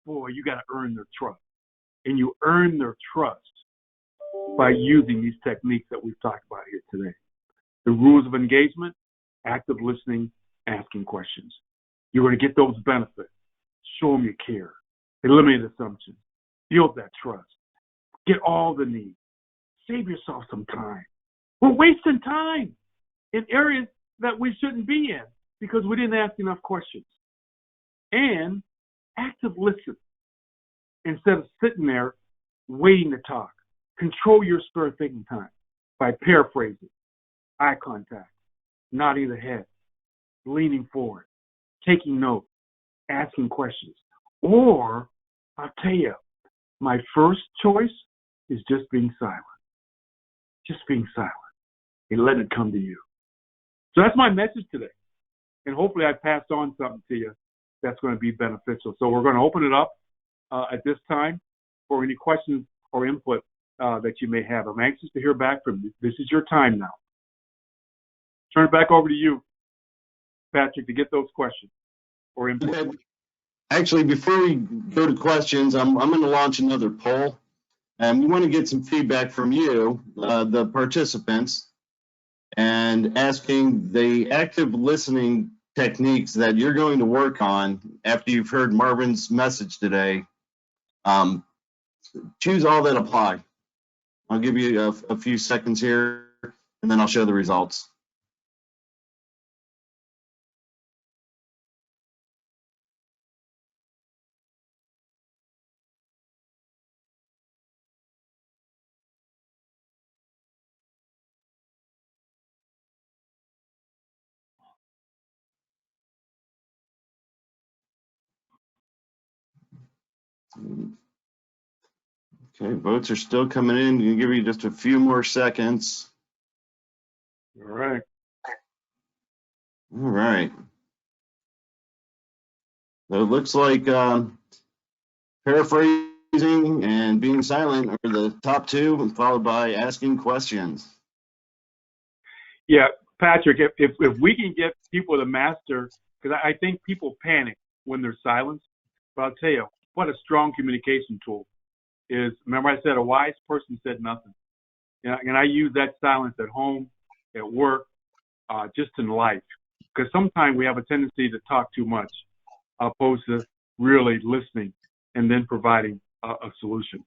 boy, you got to earn their trust. And you earn their trust by using these techniques that we've talked about here today. The rules of engagement, active listening, asking questions. You're going to get those benefits. Show them you care. Eliminate assumptions. Build that trust. Get all the needs. Save yourself some time. We're wasting time in areas that we shouldn't be in because we didn't ask enough questions. And active listen instead of sitting there waiting to talk. Control your spare thinking time by paraphrasing, eye contact, nodding the head, leaning forward, taking notes, asking questions. Or, I'll tell you, my first choice is just being silent. Just being silent and letting it come to you. So that's my message today. And hopefully I passed on something to you that's going to be beneficial. So we're going to open it up at this time for any questions or input that you may have. I'm anxious to hear back from you. This is your time now. Turn it back over to you, Patrick, to get those questions or input. Actually, before we go to questions, I'm going to launch another poll. And we want to get some feedback from you, the participants, and asking the active listening techniques that you're going to work on after you've heard Marvin's message today. Choose all that apply. I'll give you a few seconds here, and then I'll show the results. Okay, votes are still coming in. I'll give you just a few more seconds. All right. All right. So it looks like paraphrasing and being silent are the top two, followed by asking questions. Yeah, Patrick, if we can get people to master, because I think people panic when there's silence, but I'll tell you, what a strong communication tool is. Remember I said a wise person said nothing. And I use that silence at home, at work, just in life. Because sometimes we have a tendency to talk too much, opposed to really listening and then providing a solution.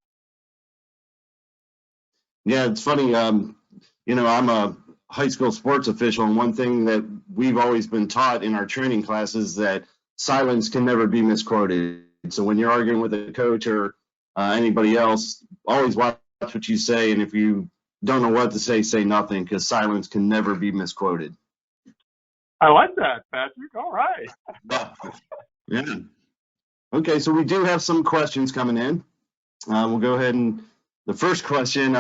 Yeah, it's funny. You know, I'm a high school sports official, and one thing that we've always been taught in our training classes is that silence can never be misquoted. So when you're arguing with a coach or anybody else, always watch what you say, and if you don't know what to say nothing, because silence can never be misquoted. I like that, Patrick. All right. Yeah. Okay, so we do have some questions coming in. We'll go ahead and the first question,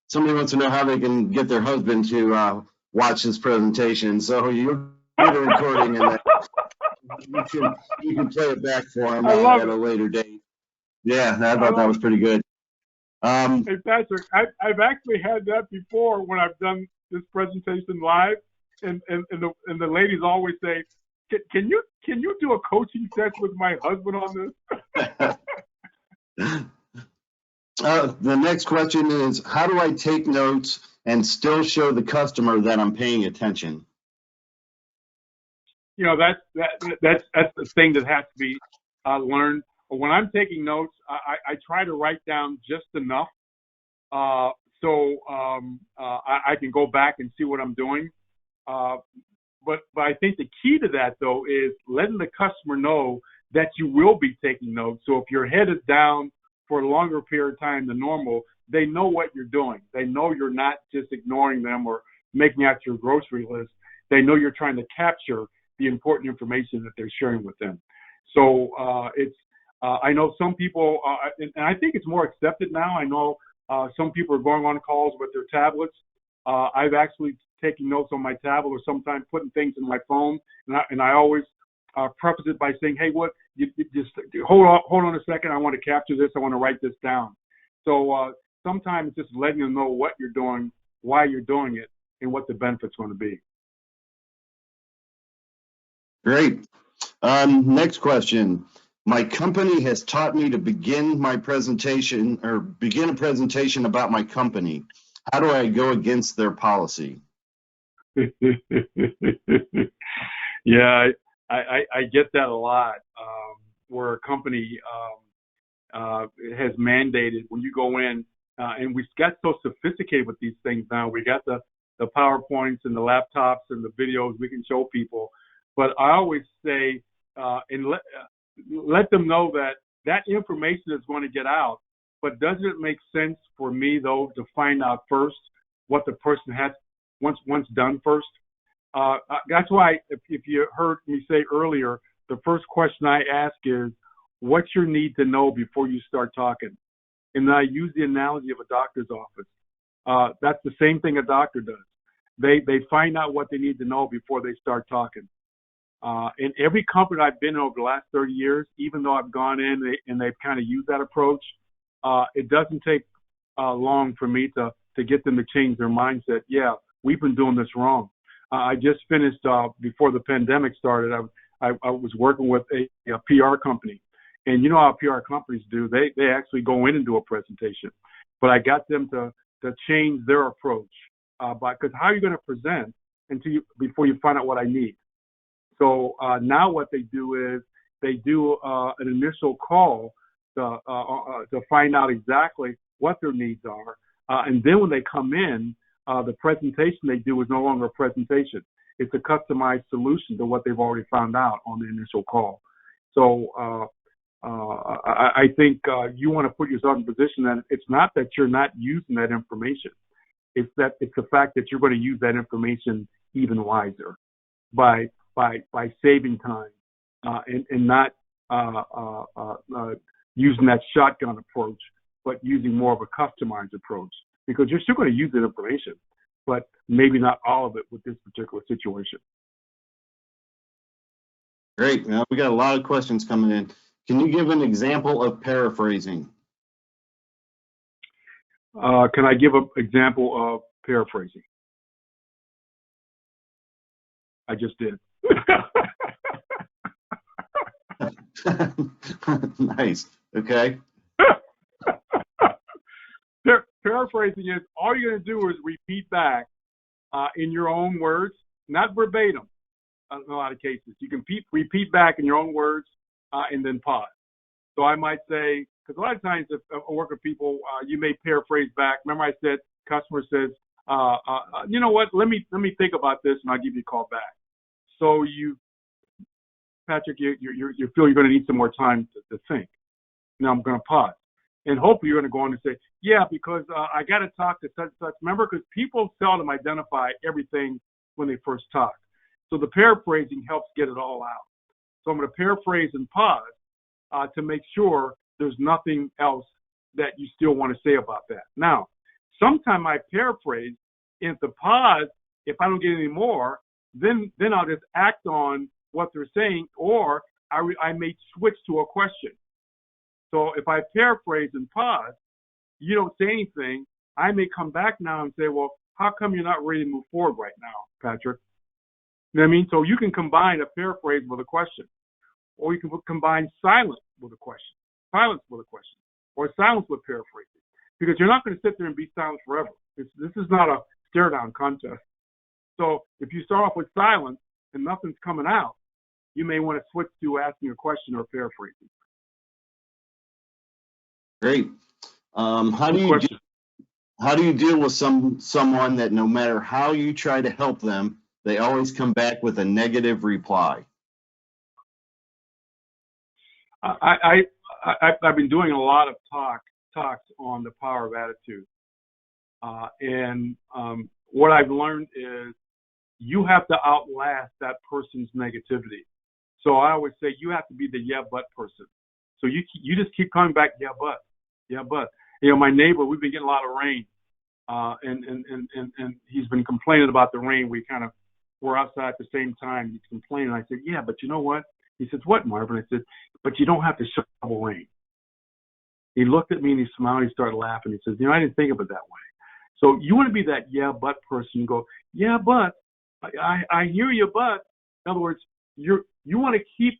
somebody wants to know how they can get their husband to watch this presentation. So you get a recording and you can play it back for him at a later date. Yeah, I thought that was pretty good. Hey, Patrick, I've actually had that before when I've done this presentation live, and the ladies always say, "Can you do a coaching session with my husband on this?" The next question is, how do I take notes and still show the customer that I'm paying attention? You know, that's the thing that has to be learned. When I'm taking notes, I try to write down just enough so I can go back and see what I'm doing. But I think the key to that, though, is letting the customer know that you will be taking notes. So if your head is down for a longer period of time than normal, they know what you're doing. They know you're not just ignoring them or making out your grocery list. They know you're trying to capture the important information that they're sharing with them. So I know some people, and I think it's more accepted now. I know some people are going on calls with their tablets. I've actually taken notes on my tablet or sometimes putting things in my phone, and I always preface it by saying, "Hey, you just hold on a second. I want to capture this. I want to write this down." So sometimes it's just letting them know what you're doing, why you're doing it, and what the benefit's going to be. Great. Next question. My company has taught me to begin a presentation about my company. How do I go against their policy? Yeah, I get that a lot. Where a company has mandated when you go in, and we've got so sophisticated with these things now. We got the PowerPoints and the laptops and the videos we can show people. But I always say, and let them know that information is going to get out. But doesn't it make sense for me, though, to find out first what the person has once done first? That's why, if you heard me say earlier, the first question I ask is, what's your need to know before you start talking? And I use the analogy of a doctor's office. That's the same thing a doctor does. They find out what they need to know before they start talking. In every company I've been in over the last 30 years, even though I've gone in and they've kind of used that approach, it doesn't take long for me to get them to change their mindset. Yeah, we've been doing this wrong. I just finished before the pandemic started. I was working with a PR company, and you know how PR companies do. They actually go in and do a presentation, but I got them to change their approach because how are you going to present before you find out what I need? So now what they do is they do an initial call to find out exactly what their needs are, and then when they come in, the presentation they do is no longer a presentation. It's a customized solution to what they've already found out on the initial call. So I think you want to put yourself in a position that it's not that you're not using that information. It's the fact that you're going to use that information even wiser by saving time and not using that shotgun approach, but using more of a customized approach, because you're still going to use that information, but maybe not all of it with this particular situation. Great. Now we got a lot of questions coming in. Can you give an example of paraphrasing? Can I give an example of paraphrasing? I just did. Nice. Okay. Paraphrasing is all you're going to do is repeat back in your own words, not verbatim. In a lot of cases, you can repeat back in your own words and then pause. So I might say, because a lot of times if I work with people, you may paraphrase back. Remember I said, customer says, you know what? Let me think about this, and I'll give you a call back. So Patrick, you feel you're going to need some more time to think. Now I'm going to pause. And hopefully you're going to go on and say, yeah, because I got to talk to such and such. Remember, because people seldom identify everything when they first talk. So the paraphrasing helps get it all out. So I'm going to paraphrase and pause to make sure there's nothing else that you still want to say about that. Now, sometimes I paraphrase, and the pause, if I don't get any more, then I'll just act on what they're saying, or I may switch to a question. So if I paraphrase and pause, you don't say anything, I may come back now and say, well, how come you're not ready to move forward right now, Patrick? You know what I mean? So you can combine a paraphrase with a question, or you can combine silence with a question, or silence with paraphrasing, because you're not going to sit there and be silent forever. This is not a stare down contest. So if you start off with silence and nothing's coming out, you may want to switch to asking a question or paraphrasing. Great. How do you deal with someone that no matter how you try to help them, they always come back with a negative reply? I've been doing a lot of talks on the power of attitude, and what I've learned is you have to outlast that person's negativity. So I always say you have to be the yeah but person. So you just keep coming back, yeah but. You know, my neighbor, we've been getting a lot of rain, and he's been complaining about the rain. We're outside at the same time. He's complaining. I said, yeah, but you know what? He says, what, Marvin? I said, but you don't have to shovel rain. He looked at me and he smiled. He started laughing. He says, you know, I didn't think of it that way. So you want to be that yeah but person. You go, yeah, but I hear you, but in other words, you want to keep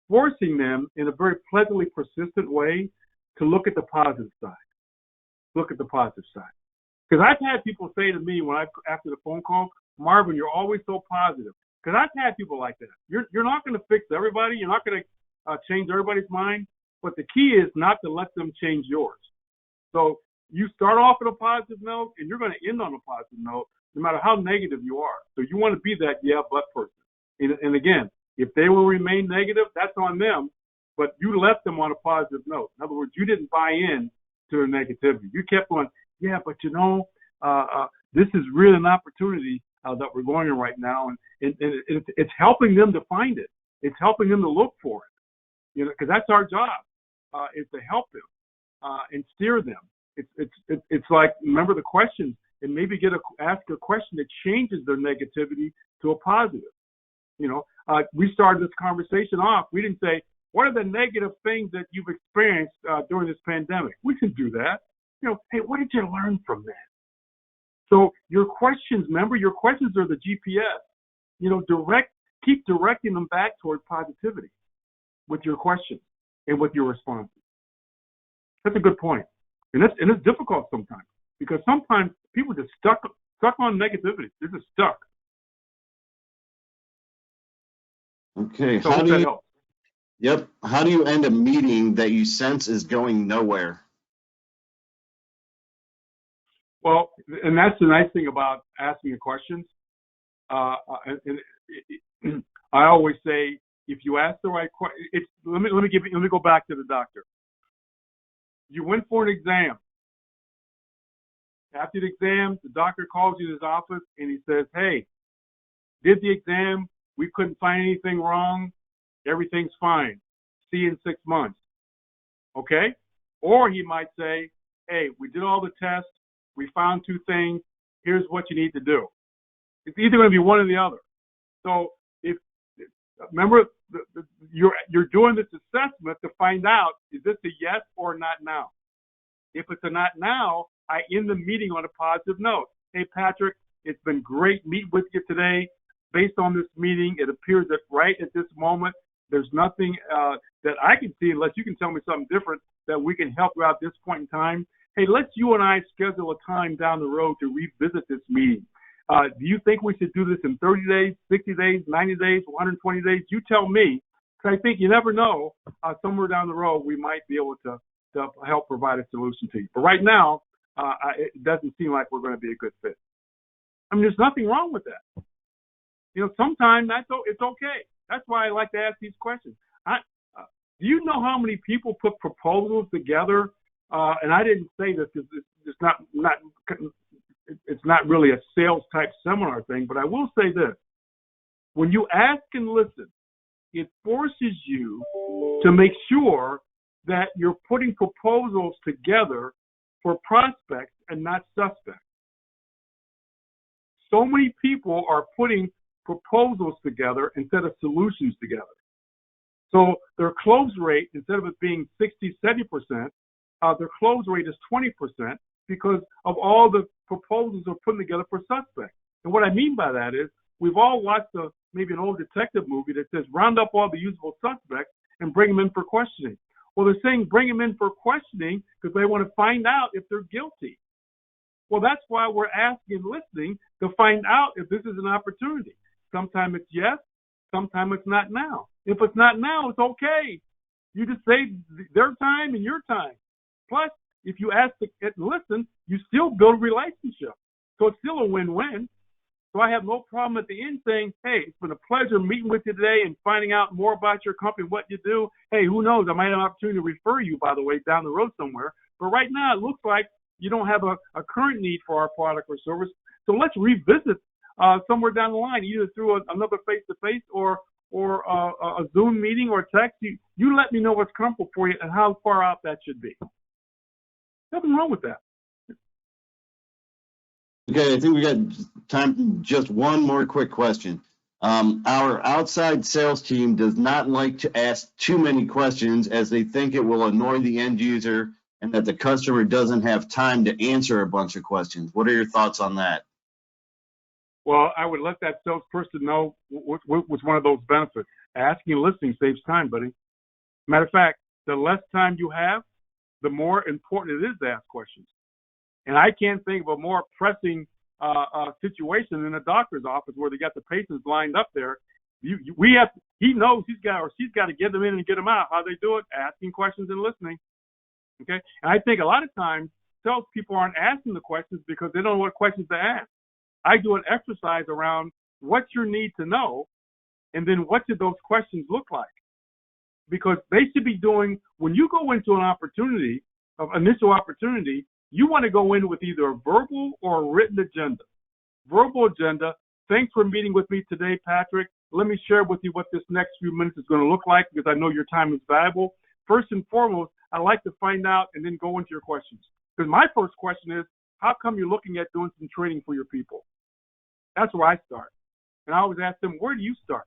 forcing them in a very pleasantly persistent way to look at the positive side. Look at the positive side. Because I've had people say to me after the phone call, Marvin, you're always so positive. Because I've had people like that. You're not going to fix everybody. You're not going to change everybody's mind. But the key is not to let them change yours. So you start off with a positive note, and you're going to end on a positive note, no matter how negative you are. So you want to be that yeah but person. And again, if they will remain negative, that's on them. But you left them on a positive note. In other words, you didn't buy in to their negativity. You kept going, yeah, but you know, this is really an opportunity that we're going in right now, and it's helping them to find it. It's helping them to look for it. You know, because that's our job is to help them and steer them. It's like, remember the questions, and maybe ask a question that changes their negativity to a positive. You know, we started this conversation off. We didn't say, what are the negative things that you've experienced during this pandemic? We can do that. You know, hey, what did you learn from that? So your questions, remember, your questions are the GPS. You know, keep directing them back toward positivity with your questions and with your responses. That's a good point. And it's difficult sometimes because sometimes people just stuck on negativity. They're just stuck. Okay. So hope that helps. Yep. How do you end a meeting that you sense is going nowhere? Well, and that's the nice thing about asking the questions. I always say, if you ask the right question, let me go back to the doctor. You went for an exam. After the exam, the doctor calls you to his office and he says, "Hey, did the exam. We couldn't find anything wrong. Everything's fine. See you in 6 months." Okay? Or he might say, "Hey, we did all the tests. We found 2 things. Here's what you need to do." It's either going to be one or the other. So remember, you're doing this assessment to find out, is this a yes or a not now? If it's a not now, I end the meeting on a positive note. "Hey, Patrick, it's been great meeting with you today. Based on this meeting, it appears that right at this moment, there's nothing that I can see, unless you can tell me something different, that we can help you out at this point in time. Hey, let's you and I schedule a time down the road to revisit this meeting. Do you think we should do this in 30 days, 60 days, 90 days, 120 days? You tell me, because I think you never know, somewhere down the road, we might be able to help provide a solution to you. But right now, it doesn't seem like we're going to be a good fit." I mean, there's nothing wrong with that. Sometimes it's okay. That's why I like to ask these questions. Do you know how many people put proposals together? And I didn't say this because it's not really a sales type seminar thing, but I will say this. When you ask and listen, it forces you to make sure that you're putting proposals together for prospects and not suspects. So many people are putting proposals together instead of solutions together. So their close rate, instead of it being 60, 70%, their close rate is 20% because of all the proposals they're putting together for suspects. And what I mean by that is, we've all watched maybe an old detective movie that says, round up all the usable suspects and bring them in for questioning. Well, they're saying bring them in for questioning because they want to find out if they're guilty. Well, that's why we're asking and listening to find out if this is an opportunity. Sometimes it's yes, sometimes it's not now. If it's not now, it's okay. You just save their time and your time. Plus, if you ask and listen, you still build a relationship. So it's still a win-win. So I have no problem at the end saying, "Hey, it's been a pleasure meeting with you today and finding out more about your company, what you do. Hey, who knows, I might have an opportunity to refer you, by the way, down the road somewhere. But right now, it looks like you don't have a current need for our product or service. So let's revisit somewhere down the line, either through another face-to-face or a Zoom meeting or text. You let me know what's comfortable for you and how far out that should be." Nothing wrong with that. Okay, I think we got time for just one more quick question. Our outside sales team does not like to ask too many questions as they think it will annoy the end user and that the customer doesn't have time to answer a bunch of questions. What are your thoughts on that? Well, I would let that salesperson know what's one of those benefits. Asking and listening saves time, buddy. Matter of fact, the less time you have, the more important it is to ask questions. And I can't think of a more pressing situation in a doctor's office where they got the patients lined up there. He knows he's got or she's got to get them in and get them out. How they do it? Asking questions and listening. Okay. And I think a lot of times salespeople aren't asking the questions because they don't know what questions to ask. I do an exercise around what's your need to know, and then what do those questions look like? Because they should be doing, when you go into an opportunity, initial opportunity, you want to go in with either a verbal or a written agenda. Verbal agenda: thanks for meeting with me today, Patrick. Let me share with you what this next few minutes is going to look like because I know your time is valuable. First and foremost, I'd like to find out and then go into your questions. Because my first question is, how come you're looking at doing some training for your people? That's where I start. And I always ask them, where do you start?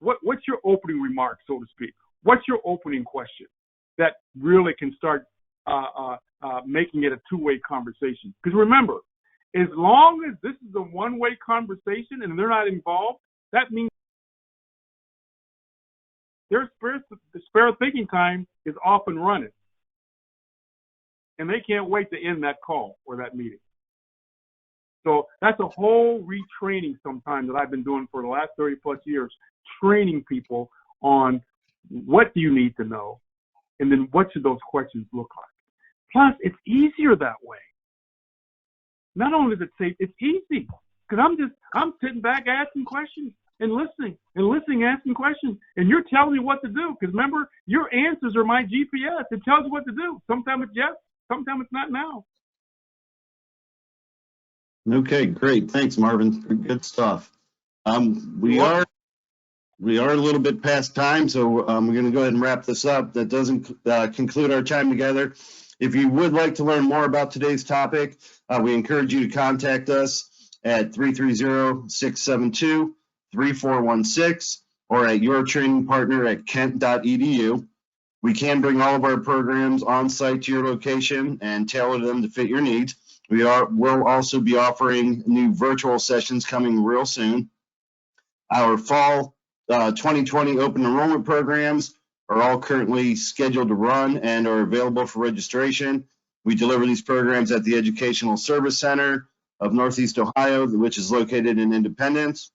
What's your opening remark, so to speak? What's your opening question that really can start making it a two-way conversation? Because remember, as long as this is a one-way conversation and they're not involved, that means their spare thinking time is off and running. And they can't wait to end that call or that meeting. So that's a whole retraining sometimes that I've been doing for the last 30 plus years, training people on what do you need to know, and then what should those questions look like. Plus, it's easier that way. Not only is it safe, it's easy. Because I'm sitting back asking questions and listening, asking questions. And you're telling me what to do. Because remember, your answers are my GPS. It tells you what to do. Sometimes it's yes, sometimes it's not now. Okay, great. Thanks, Marvin. Good stuff. We are a little bit past time, so we're going to go ahead and wrap this up. That doesn't conclude our time together. If you would like to learn more about today's topic, we encourage you to contact us at 330-672-3416 or at yourtrainingpartner@kent.edu. We can bring all of our programs on site to your location and tailor them to fit your needs. We'll also be offering new virtual sessions coming real soon. Our fall 2020 open enrollment programs are all currently scheduled to run and are available for registration. We deliver these programs at the Educational Service Center of Northeast Ohio, which is located in Independence.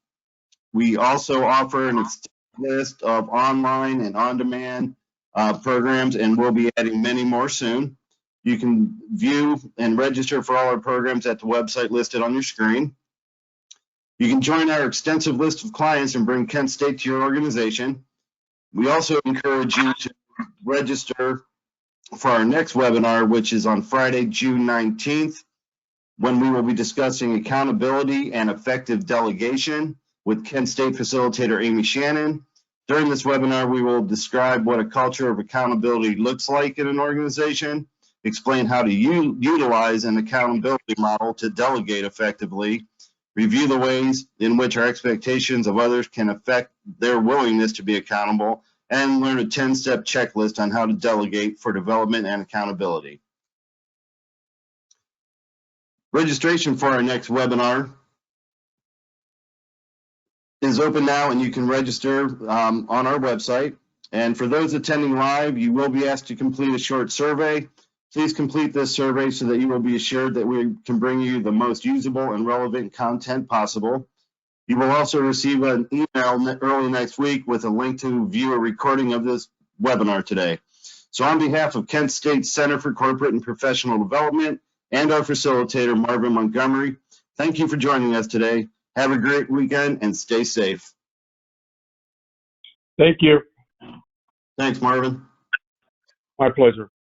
We also offer an extensive list of online and on-demand programs, and we'll be adding many more soon. You can view and register for all our programs at the website listed on your screen. You can join our extensive list of clients and bring Kent State to your organization. We also encourage you to register for our next webinar, which is on Friday, June 19th, when we will be discussing accountability and effective delegation with Kent State facilitator Amy Shannon. During this webinar, we will describe what a culture of accountability looks like in an organization, explain how to utilize an accountability model to delegate effectively, review the ways in which our expectations of others can affect their willingness to be accountable, and learn a 10-step checklist on how to delegate for development and accountability. Registration for our next webinar is open now, and you can register on our website. And for those attending live, you will be asked to complete a short survey. Please complete this survey so that you will be assured that we can bring you the most usable and relevant content possible. You will also receive an email early next week with a link to view a recording of this webinar today. So on behalf of Kent State Center for Corporate and Professional Development and our facilitator, Marvin Montgomery, thank you for joining us today. Have a great weekend and stay safe. Thank you. Thanks, Marvin. My pleasure.